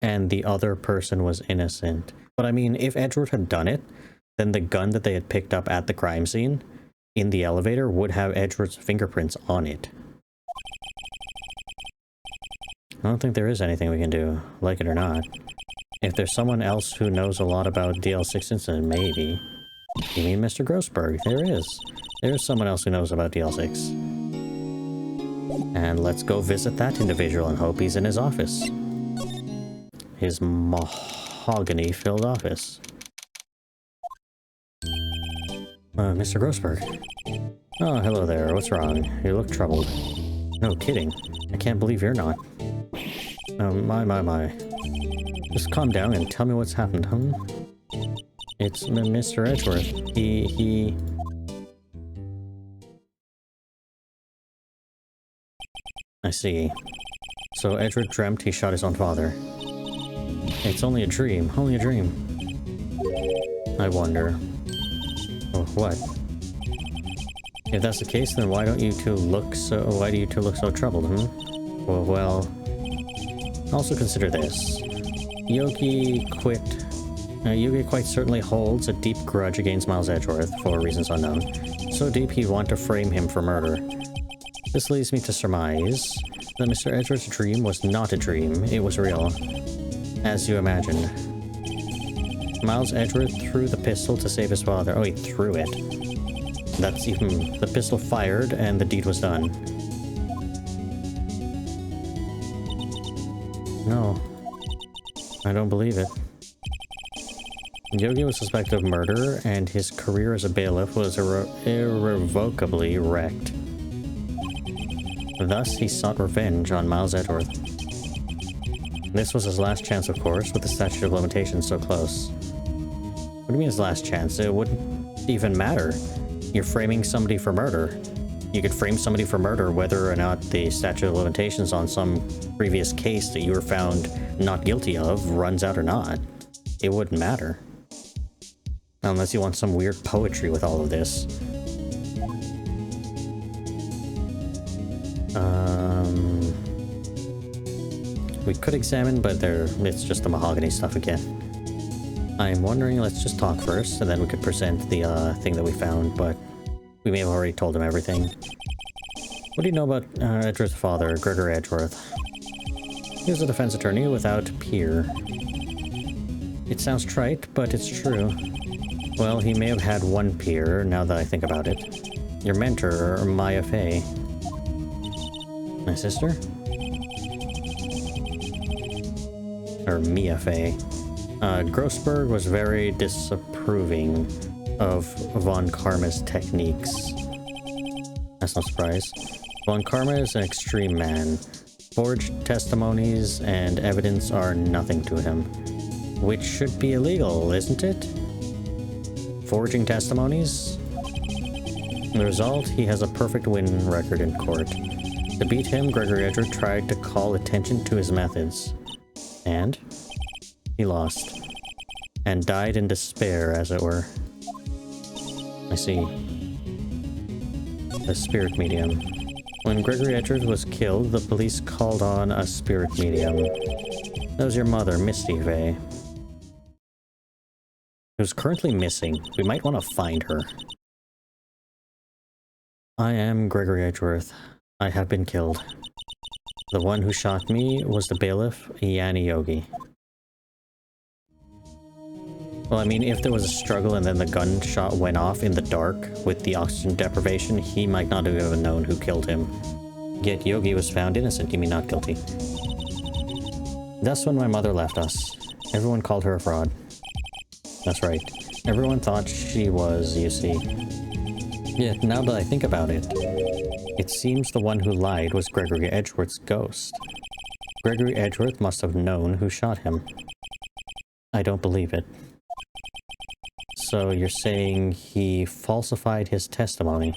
and the other person was innocent. But I mean, if Edgeworth had done it, then the gun that they had picked up at the crime scene, in the elevator, would have Edgeworth's fingerprints on it. I don't think there is anything we can do, like it or not. If there's someone else who knows a lot about DL6 incident, maybe. You mean Mr. Grossberg? There is. There's someone else who knows about DL6. And let's go visit that individual and hope he's in his office. His mahogany-filled office. Mr. Grossberg. Oh, hello there. What's wrong? You look troubled. No kidding. I can't believe you're not. Oh, my. Just calm down and tell me what's happened, huh? It's Mr. Edgeworth. He... I see. So Edgeworth dreamt he shot his own father. It's only a dream. Only a dream. I wonder... Oh, what? If that's the case, then why do you two look so troubled, Well, also consider this. Yogi quite certainly holds a deep grudge against Miles Edgeworth for reasons unknown. So deep he'd want to frame him for murder. This leads me to surmise that Mr. Edgeworth's dream was not a dream, it was real. As you imagined. Miles Edgeworth threw the pistol to save his father. Oh, he threw it. That's even... The pistol fired and the deed was done. No. I don't believe it. Yogi was suspected of murder, and his career as a bailiff was irrevocably wrecked. Thus, he sought revenge on Miles Edgeworth. This was his last chance, of course, with the statute of limitations so close. What do you mean his last chance? It wouldn't even matter. You're framing somebody for murder. You could frame somebody for murder whether or not the statute of limitations on some previous case that you were found not guilty of runs out or not. It wouldn't matter. Unless you want some weird poetry with all of this. We could examine, but it's just the mahogany stuff again. I'm wondering, let's just talk first, and then we could present the thing that we found, but we may have already told him everything. What do you know about Edgeworth's father, Gregory Edgeworth? He was a defense attorney without peer. It sounds trite, but it's true. Well, he may have had one peer, now that I think about it. Your mentor, Maya Fey. My sister? Or Mia Fey. Grossberg was very disapproving of Von Karma's techniques. That's no surprise. Von Karma is an extreme man. Forged testimonies and evidence are nothing to him. Which should be illegal, isn't it? Forging testimonies? The result, he has a perfect win record in court. To beat him, Gregory Edgeworth tried to call attention to his methods. And? He lost. And died in despair, as it were. I see. The spirit medium. When Gregory Edgeworth was killed, the police called on a spirit medium. That was your mother, Misty Fey. Who's currently missing. We might want to find her. I am Gregory Edgeworth. I have been killed. The one who shot me was the bailiff, Yanni Yogi. Well, I mean, if there was a struggle and then the gunshot went off in the dark with the oxygen deprivation, he might not have even known who killed him. Yet Yogi was found innocent, you mean not guilty. That's when my mother left us. Everyone called her a fraud. That's right. Everyone thought she was, you see. Yet now that I think about it, it seems the one who lied was Gregory Edgeworth's ghost. Gregory Edgeworth must have known who shot him. I don't believe it. So you're saying he falsified his testimony?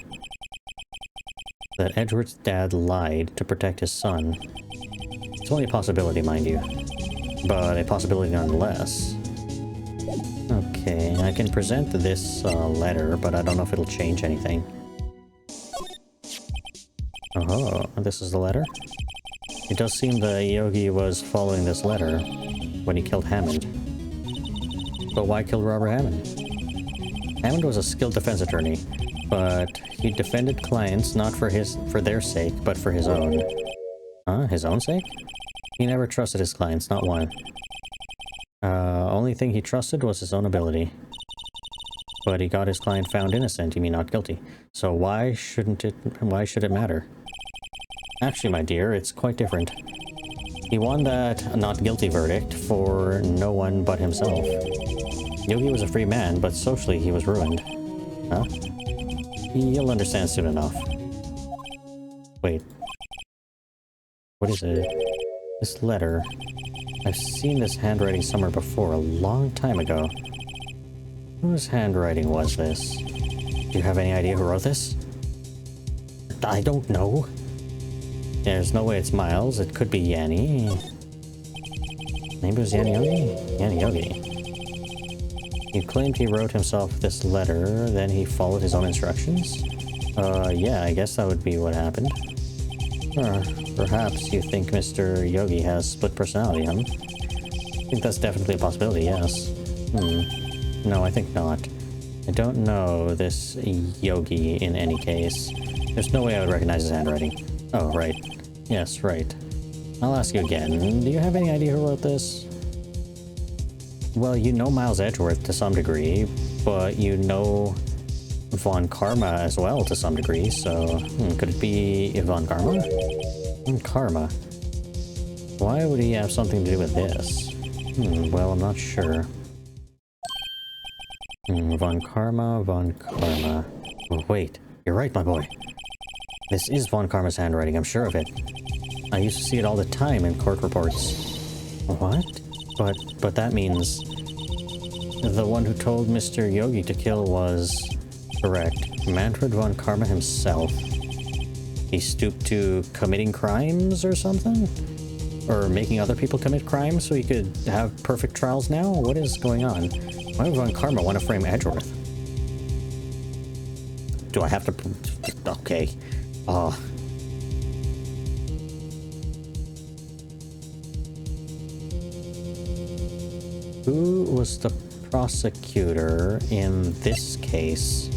That Edgeworth's dad lied to protect his son? It's only a possibility, mind you. But a possibility nonetheless. Okay, I can present this letter, but I don't know if it'll change anything. Oh, this is the letter? It does seem that Yogi was following this letter when he killed Hammond. But why kill Robert Hammond? Hammond was a skilled defense attorney, but he defended clients not for their sake, but for his own. Huh? His own sake? He never trusted his clients, not one. Only thing he trusted was his own ability. But he got his client found innocent, you mean not guilty. So why should it matter? Actually, my dear, it's quite different. He won that not guilty verdict for no one but himself. Yogi was a free man, but socially he was ruined. Huh? You'll understand soon enough. Wait. What is it? This letter. I've seen this handwriting somewhere before, a long time ago. Whose handwriting was this? Do you have any idea who wrote this? I don't know. There's no way it's Miles. It could be Yanni. Maybe it was Yanni Yogi? Yanni Yogi. He claimed he wrote himself this letter, then he followed his own instructions? Yeah, I guess that would be what happened. Perhaps you think Mr. Yogi has split personality, huh? I think that's definitely a possibility, yes. No, I think not. I don't know this Yogi in any case. There's no way I would recognize his handwriting. Oh, right. Yes, right. I'll ask you again. Do you have any idea who wrote this? Well, you know Miles Edgeworth to some degree, but you know Von Karma as well to some degree, so could it be Von Karma? Karma. Why would he have something to do with this? Well, I'm not sure. Von Karma. Oh, wait, you're right, my boy. This is Von Karma's handwriting, I'm sure of it. I used to see it all the time in court reports. What? But that means the one who told Mr. Yogi to kill was correct. Manfred Von Karma himself. He stooped to committing crimes or something? Or making other people commit crimes so he could have perfect trials now? What is going on? Why would Von Karma want to frame Edgeworth? Do I have to... Okay. Who was the prosecutor in this case?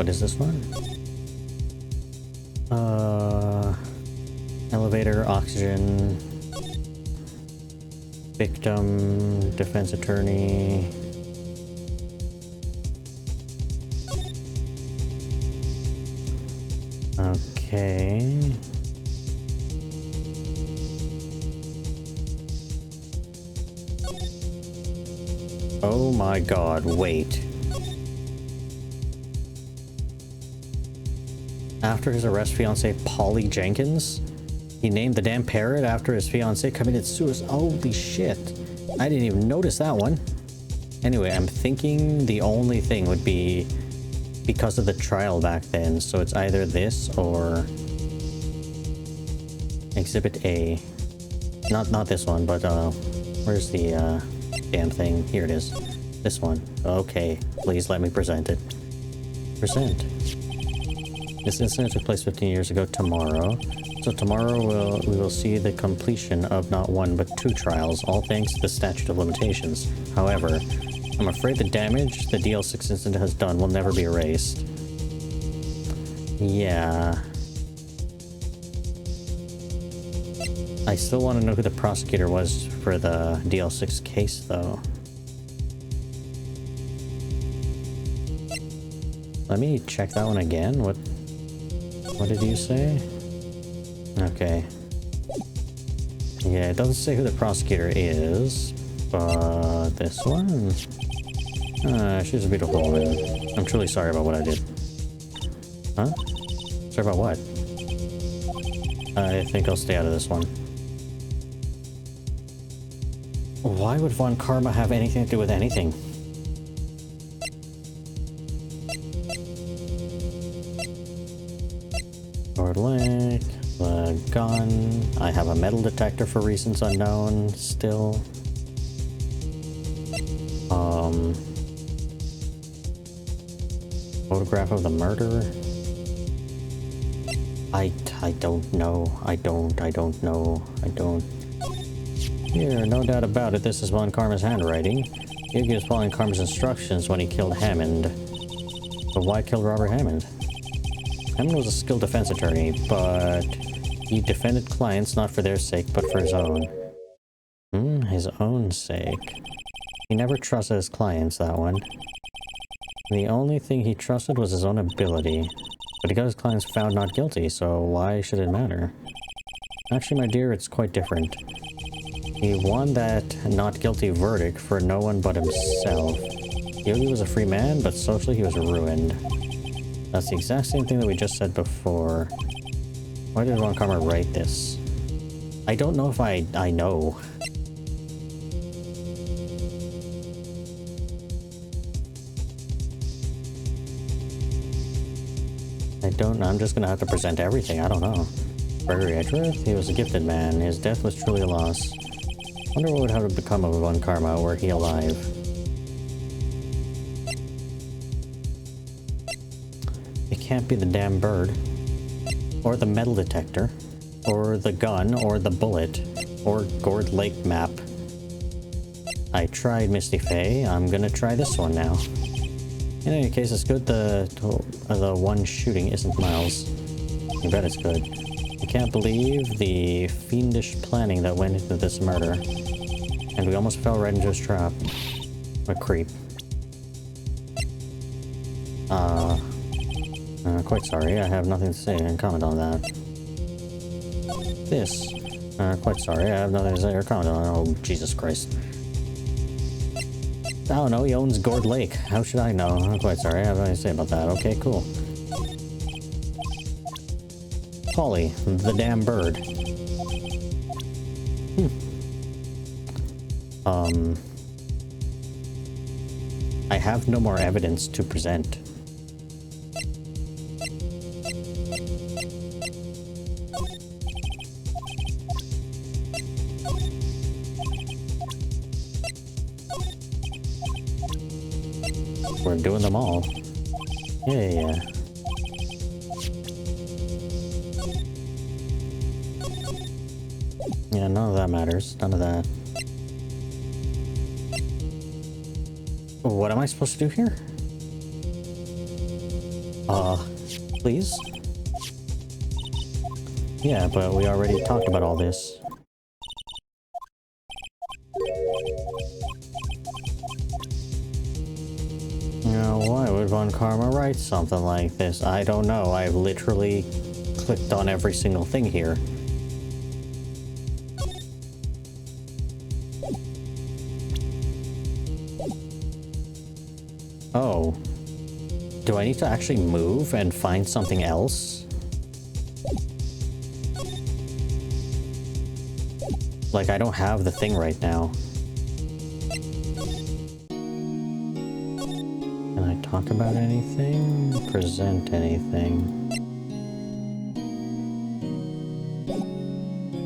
What is this one? Elevator, oxygen, victim, defense attorney. Okay. Oh my god, wait. After his arrest, fiancée Polly Jenkins? He named the damn parrot after his fiancée committed suicide. Holy shit. I didn't even notice that one. Anyway, I'm thinking the only thing would be because of the trial back then. So it's either this or Exhibit A. Not this one, but where's the damn thing? Here it is. This one. Okay, please let me present it. Present. This incident took place 15 years ago tomorrow. So tomorrow we will see the completion of not one but two trials, all thanks to the statute of limitations. However, I'm afraid the damage the DL6 incident has done will never be erased. Yeah. I still want to know who the prosecutor was for the DL6 case, though. Let me check that one again. What did you say? Okay. Yeah, it doesn't say who the prosecutor is, but this one? She's a beautiful woman. I'm truly sorry about what I did. Huh? Sorry about what? I think I'll stay out of this one. Why would Von Karma have anything to do with anything? Lord Lake, the gun. I have a metal detector for reasons unknown still. Photograph of the murderer. I don't know. I don't know. Here, no doubt about it, this is Von Karma's handwriting. Yugi was following Karma's instructions when he killed Hammond. But why kill Robert Hammond? Hammond was a skilled defense attorney, but he defended clients not for their sake, but for his own. His own sake. He never trusted his clients, that one. The only thing he trusted was his own ability. But he got his clients found not guilty, so why should it matter? Actually, my dear, it's quite different. He won that not guilty verdict for no one but himself. Yogi was a free man, but socially he was ruined. That's the exact same thing that we just said before. Why did Von Karma write this? I don't know if I know. I'm just gonna have to present everything, I don't know. Gregory Edgeworth? He was a gifted man. His death was truly a loss. Wonder what would have become of Von Karma were he alive. It can't be the damn bird. Or the metal detector. Or the gun, or the bullet. Or Gourd Lake map. I tried Misty Faye, I'm gonna try this one now. In any case, it's good the one shooting isn't Miles. You bet it's good. I can't believe the fiendish planning that went into this murder. And we almost fell right into his trap. What a creep. Quite sorry, I have nothing to say and comment on that. This. Quite sorry, I have nothing to say or comment on. Oh, Jesus Christ. I don't know, he owns Gourd Lake. How should I know? I'm quite sorry, I have nothing to say about that. Okay, cool. Polly, the damn bird. I have no more evidence to present. We're doing them all. Yeah. Yeah, none of that matters. None of that. What am I supposed to do here? Please? Yeah, but we already talked about all this. Now, why would Von Karma write something like this? I don't know. I've literally clicked on every single thing here. Oh. Do I need to actually move and find something else? Like, I don't have the thing right now. Can I talk about anything? Present anything?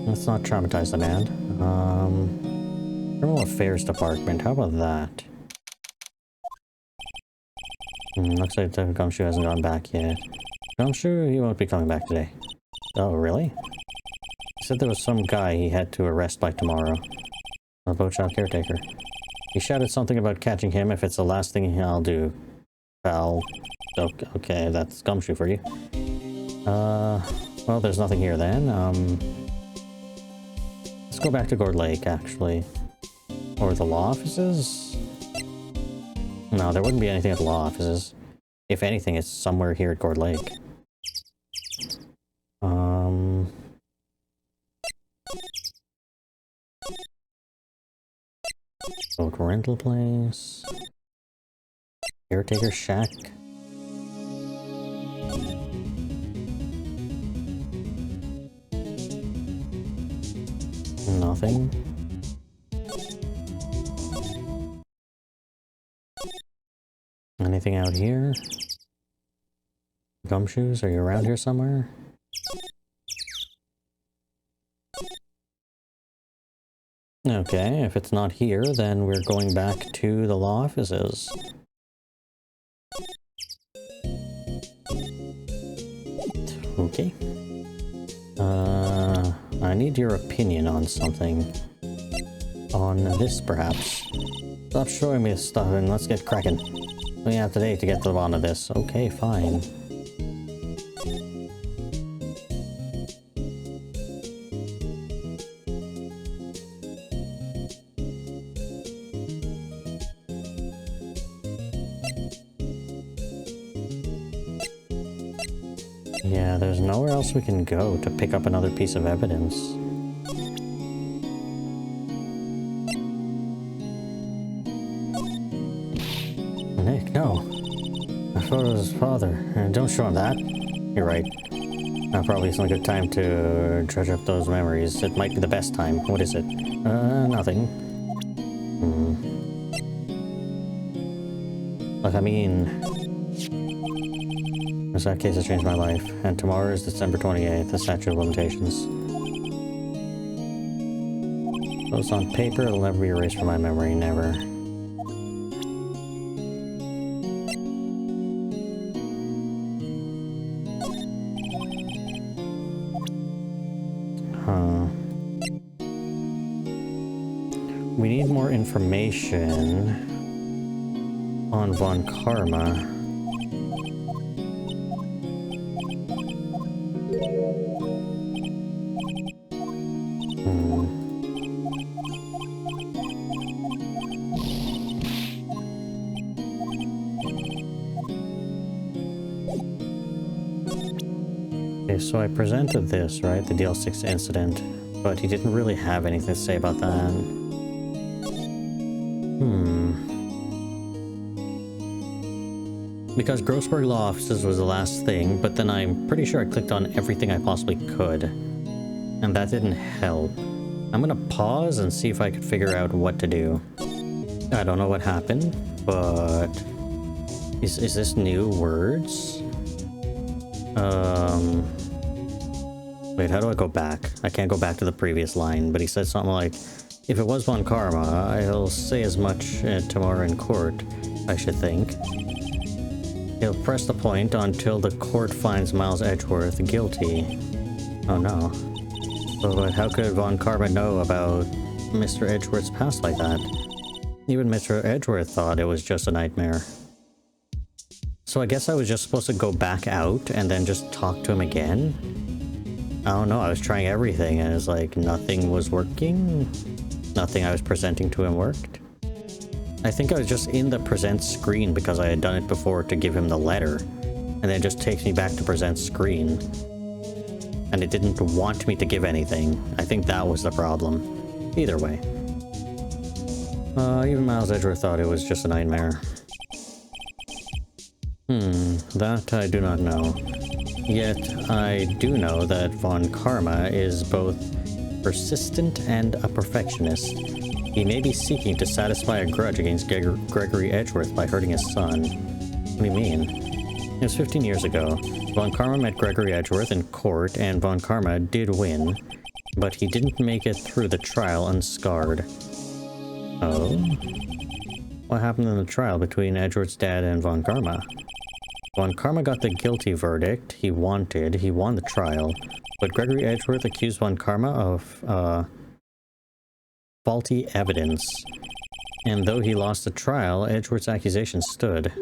Let's not traumatize the man. Criminal Affairs Department, how about that? Looks like the Gumshoe hasn't gone back yet. Gumshoe, he won't be coming back today. Oh, really? He said there was some guy he had to arrest by tomorrow. A boat shop caretaker. He shouted something about catching him if it's the last thing I'll do. Pal. Okay, that's Gumshoe for you. Well, there's nothing here then. Let's go back to Gourd Lake, actually. Or the law offices? No, there wouldn't be anything at the law offices. If anything, it's somewhere here at Gourd Lake. Boat rental place. Caretaker shack. Nothing. Anything out here? Gumshoes, are you around here somewhere? Okay, if it's not here, then we're going back to the law offices. Okay. I need your opinion on something. On this, perhaps. Stop showing me this stuff and let's get cracking. What do you have today to get to the bottom of this? Okay, fine. Yeah, there's nowhere else we can go to pick up another piece of evidence. Nick, no. I thought it was his father. Don't show him that. You're right. Now probably isn't a good time to dredge up those memories. It might be the best time. What is it? Nothing. Look, I mean... that case has changed my life, and tomorrow is December 28th, the statute of limitations. Though it's on paper, it'll never be erased from my memory, never. Huh. We need more information on Von Karma. Okay, so I presented this, right? The DL6 incident, but he didn't really have anything to say about that. Because Grossberg Law Offices was the last thing, but then I'm pretty sure I clicked on everything I possibly could. And that didn't help. I'm gonna pause and see if I could figure out what to do. I don't know what happened, but... Is this new words? Wait, how do I go back? I can't go back to the previous line, but he said something like, if it was Von Karma, I'll say as much tomorrow in court, I should think. He'll press the point until the court finds Miles Edgeworth guilty. Oh no. But how could Von Karma know about Mr. Edgeworth's past like that? Even Mr. Edgeworth thought it was just a nightmare. So I guess I was just supposed to go back out and then just talk to him again? I don't know, I was trying everything and it's like nothing was working. Nothing I was presenting to him worked. I think I was just in the present screen because I had done it before to give him the letter. And then it just takes me back to present screen. And it didn't want me to give anything. I think that was the problem. Either way. Even Miles Edgeworth thought it was just a nightmare. That I do not know. Yet, I do know that Von Karma is both persistent and a perfectionist. He may be seeking to satisfy a grudge against Gregory Edgeworth by hurting his son. What do you mean? It was 15 years ago. Von Karma met Gregory Edgeworth in court, and Von Karma did win, but he didn't make it through the trial unscarred. Oh? What happened in the trial between Edgeworth's dad and Von Karma? Von Karma got the guilty verdict he wanted. He won the trial, but Gregory Edgeworth accused Von Karma of, faulty evidence. And though he lost the trial, Edgeworth's accusation stood.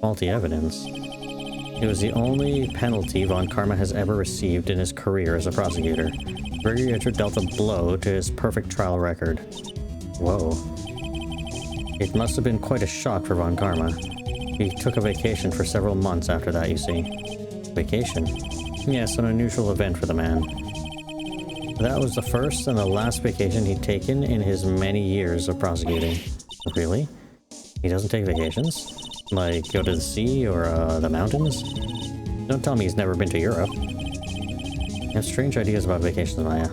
Faulty evidence. It was the only penalty Von Karma has ever received in his career as a prosecutor. Gregory Edgeworth dealt a blow to his perfect trial record. Whoa. It must have been quite a shock for Von Karma. He took a vacation for several months after that, you see. Vacation? Yes, an unusual event for the man. That was the first and the last vacation he'd taken in his many years of prosecuting. Really? He doesn't take vacations? Like, go to the sea or, the mountains? Don't tell me he's never been to Europe. You have strange ideas about vacations, Maya.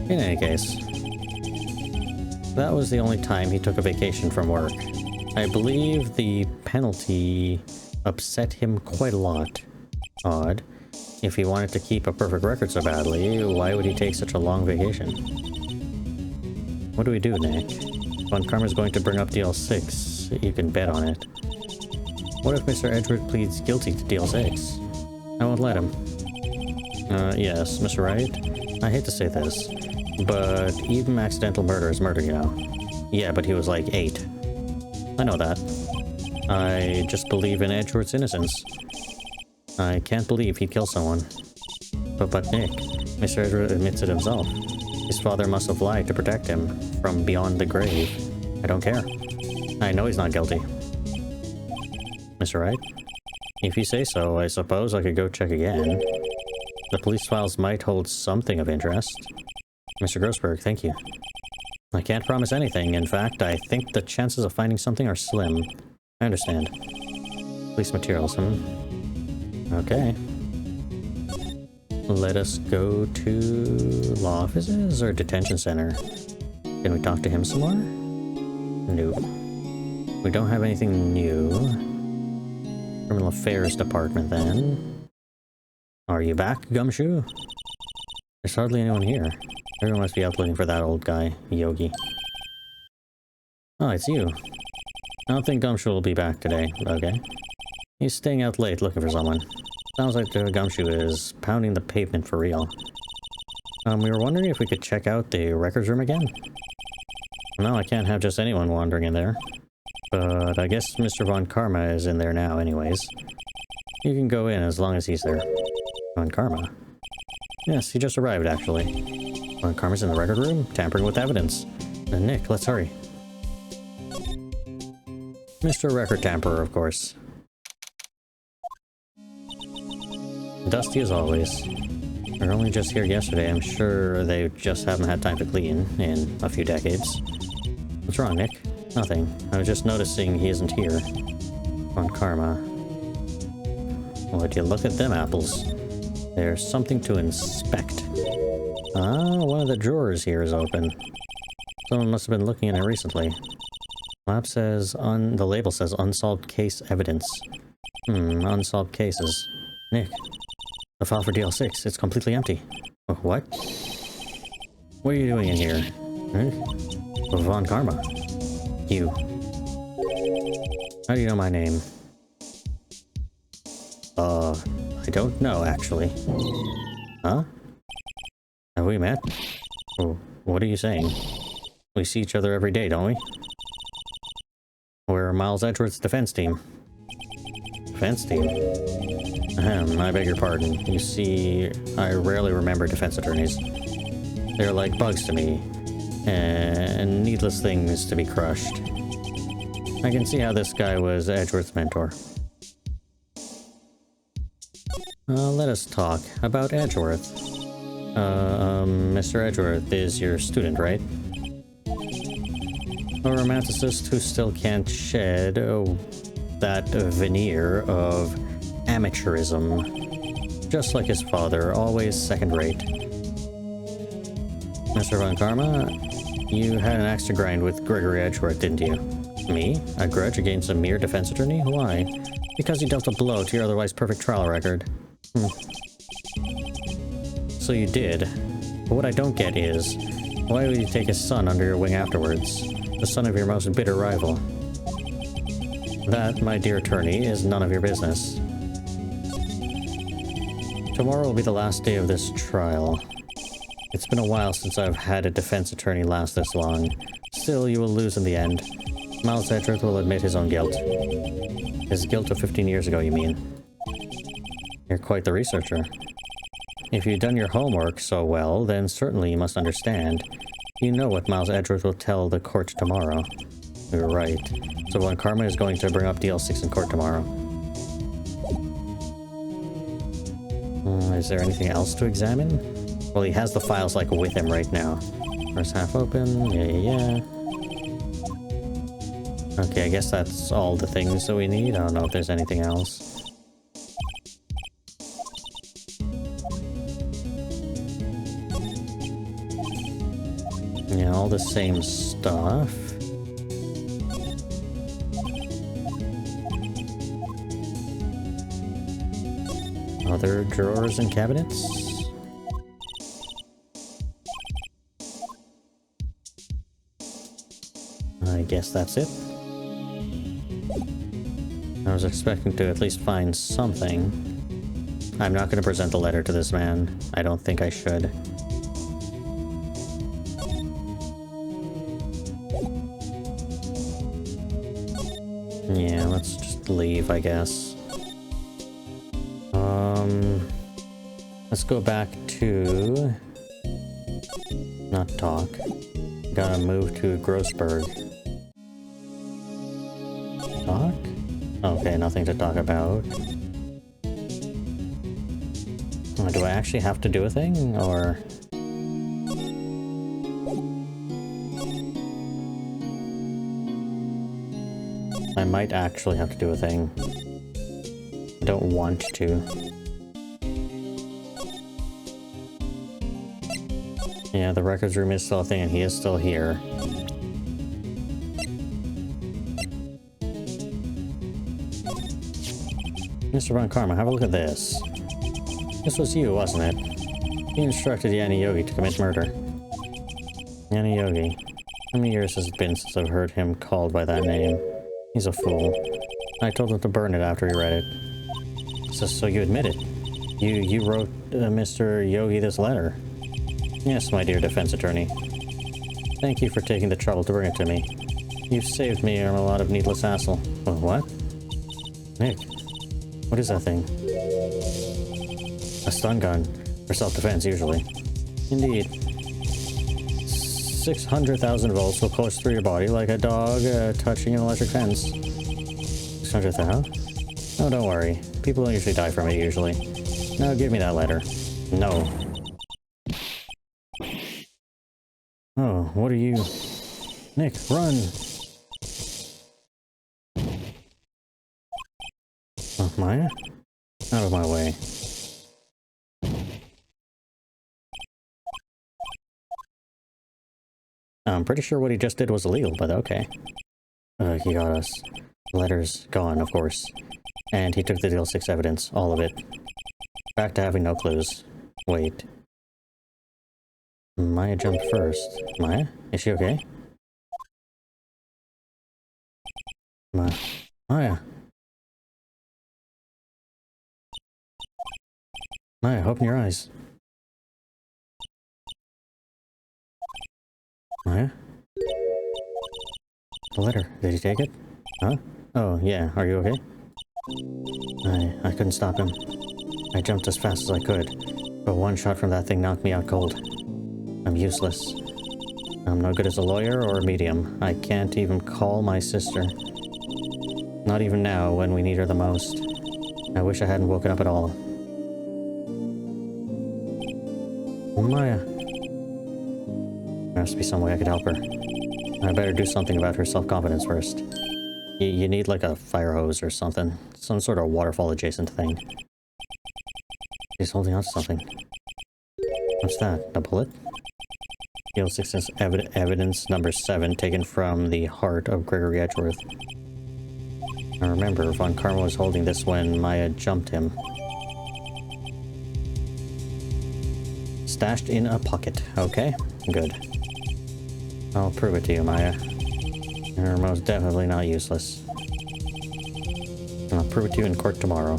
In any case, that was the only time he took a vacation from work. I believe the penalty upset him quite a lot. Odd. If he wanted to keep a perfect record so badly, why would he take such a long vacation? What do we do, Nick? Von Karma's going to bring up DL6. You can bet on it. What if Mr. Edgeworth pleads guilty to DL6? I won't let him. Yes, Mr. Wright? I hate to say this, but even accidental murder is murder, you know. Yeah, but he was like 8. I know that. I just believe in Edgeworth's innocence. I can't believe he'd kill someone. But Nick, Mr. Edgeworth admits it himself. His father must have lied to protect him from beyond the grave. I don't care. I know he's not guilty. Mr. Wright? If you say so, I suppose I could go check again. The police files might hold something of interest. Mr. Grossberg, thank you. I can't promise anything. In fact, I think the chances of finding something are slim. I understand. Police materials, Okay. Let us go to law offices or detention center. Can we talk to him some more? No. We don't have anything new. Criminal Affairs Department, then. Are you back, Gumshoe? There's hardly anyone here. Everyone must be out looking for that old guy, Yogi. Oh, it's you. I don't think Gumshoe will be back today, but okay. He's staying out late looking for someone. Sounds like the Gumshoe is pounding the pavement for real. We were wondering if we could check out the records room again? No, I can't have just anyone wandering in there. But I guess Mr. Von Karma is in there now anyways. You can go in as long as he's there. Von Karma? Yes, he just arrived actually. Von Karma's in the record room, tampering with evidence. Nick, let's hurry. Mr. Record Tamperer, of course. Dusty as always. They're only just here yesterday. I'm sure they just haven't had time to clean in a few decades. What's wrong, Nick? Nothing. I was just noticing he isn't here. On Karma. Would you look at them apples? There's something to inspect. Ah, one of the drawers here is open. Someone must have been looking in it recently. Lab says the label says unsolved case evidence. Unsolved cases. Nick. The file for DL6, it's completely empty. Oh, what? What are you doing in here? Von Karma. You. How do you know my name? I don't know, actually. Huh? Have we met? Oh, what are you saying? We see each other every day, don't we? Where for Miles Edgeworth's defense team. Defense team? Ahem, I beg your pardon. You see, I rarely remember defense attorneys. They're like bugs to me, and needless things to be crushed. I can see how this guy was Edgeworth's mentor. Let us talk about Edgeworth. Mr. Edgeworth is your student, right? A romanticist who still can't shed that veneer of amateurism. Just like his father, always second-rate. Mr. Von Karma, you had an axe to grind with Gregory Edgeworth, didn't you? Me? A grudge against a mere defense attorney? Why? Because you dealt a blow to your otherwise perfect trial record. So you did. But what I don't get is, why would you take his son under your wing afterwards? The son of your most bitter rival. That, my dear attorney, is none of your business. Tomorrow will be the last day of this trial. It's been a while since I've had a defense attorney last this long. Still, you will lose in the end. Miles Edgeworth will admit his own guilt. His guilt of 15 years ago, you mean? You're quite the researcher. If you've done your homework so well, then certainly you must understand. You know what Miles Edgeworth will tell the court tomorrow. You're right. So Von Karma is going to bring up DL6 in court tomorrow. Is there anything else to examine? Well, he has the files, like, with him right now. First half open. Yeah. Okay, I guess that's all the things that we need. I don't know if there's anything else. Yeah, all the same stuff. Other drawers and cabinets? I guess that's it. I was expecting to at least find something. I'm not going to present the letter to this man. I don't think I should. Yeah, let's just leave, I guess. Let's go back to... not talk. Gotta move to Grossberg. Talk? Okay, nothing to talk about. Do I actually have to do a thing, or...? I might actually have to do a thing. I don't want to. Yeah, the records room is still a thing, and he is still here. Mr. Von Karma, have a look at this. This was you, wasn't it? You instructed Yanni Yogi to commit murder. Yanni Yogi. How many years has it been since I've heard him called by that name? He's a fool. I told him to burn it after he read it. So you admit it? You wrote Mr. Yogi this letter? Yes, my dear defense attorney. Thank you for taking the trouble to bring it to me. You've saved me from a lot of needless hassle. What? Nick, what is that thing? A stun gun. For self-defense, usually. Indeed. 600,000 volts will course through your body like a dog touching an electric fence. 600,000? Oh, don't worry. People don't usually die from it, usually. Now give me that letter. No. Oh, what are you... Nick, run! Oh, Maya? Out of my way. I'm pretty sure what he just did was illegal, but okay. He got us. Letters gone, of course. And he took the DL6 evidence, all of it. Back to having no clues. Wait. Maya jumped first. Maya? Is she okay? Maya. Maya, open your eyes. Maya? The letter. Did he take it? Huh? Oh, yeah. Are you okay? I couldn't stop him. I jumped as fast as I could, but one shot from that thing knocked me out cold. I'm useless. I'm no good as a lawyer or a medium. I can't even call my sister. Not even now, when we need her the most. I wish I hadn't woken up at all. Maya. There has to be some way I could help her. I better do something about her self-confidence first. You need like a fire hose or something. Some sort of waterfall adjacent thing. She's holding on to something. What's that? A bullet? Field 6 is evidence number 7 taken from the heart of Gregory Edgeworth. I remember Von Karma was holding this when Maya jumped him. Stashed in a pocket. Okay, good. I'll prove it to you, Maya. You're most definitely not useless. And I'll prove it to you in court tomorrow.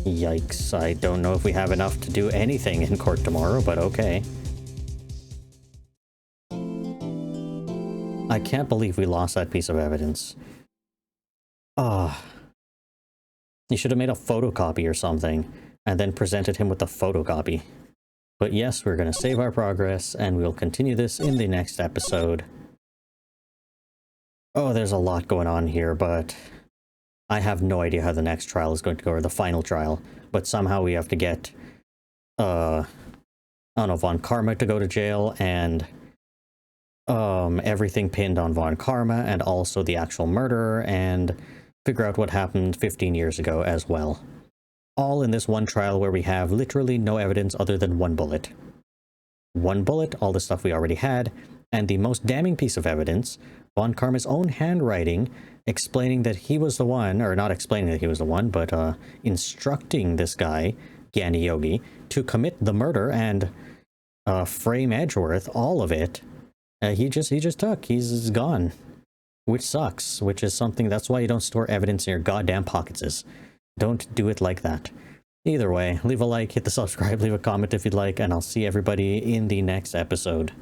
Yikes, I don't know if we have enough to do anything in court tomorrow, but okay. I can't believe we lost that piece of evidence. Ah. You should have made a photocopy or something, and then presented him with the photocopy. But yes, we're going to save our progress, and we'll continue this in the next episode. Oh, there's a lot going on here, but I have no idea how the next trial is going to go, or the final trial. But somehow we have to get, I don't know, Von Karma to go to jail, and everything pinned on Von Karma, and also the actual murderer, and figure out what happened 15 years ago as well. All in this one trial where we have literally no evidence other than one bullet. One bullet, all the stuff we already had, and the most damning piece of evidence, Von Karma's own handwriting explaining that he was the one, or not explaining that he was the one, but instructing this guy, Gyani Yogi, to commit the murder and frame Edgeworth, all of it. He just took. He's gone. Which sucks, which is something, that's why you don't store evidence in your goddamn pockets. Don't do it like that. Either way, leave a like, hit the subscribe, leave a comment if you'd like, and I'll see everybody in the next episode.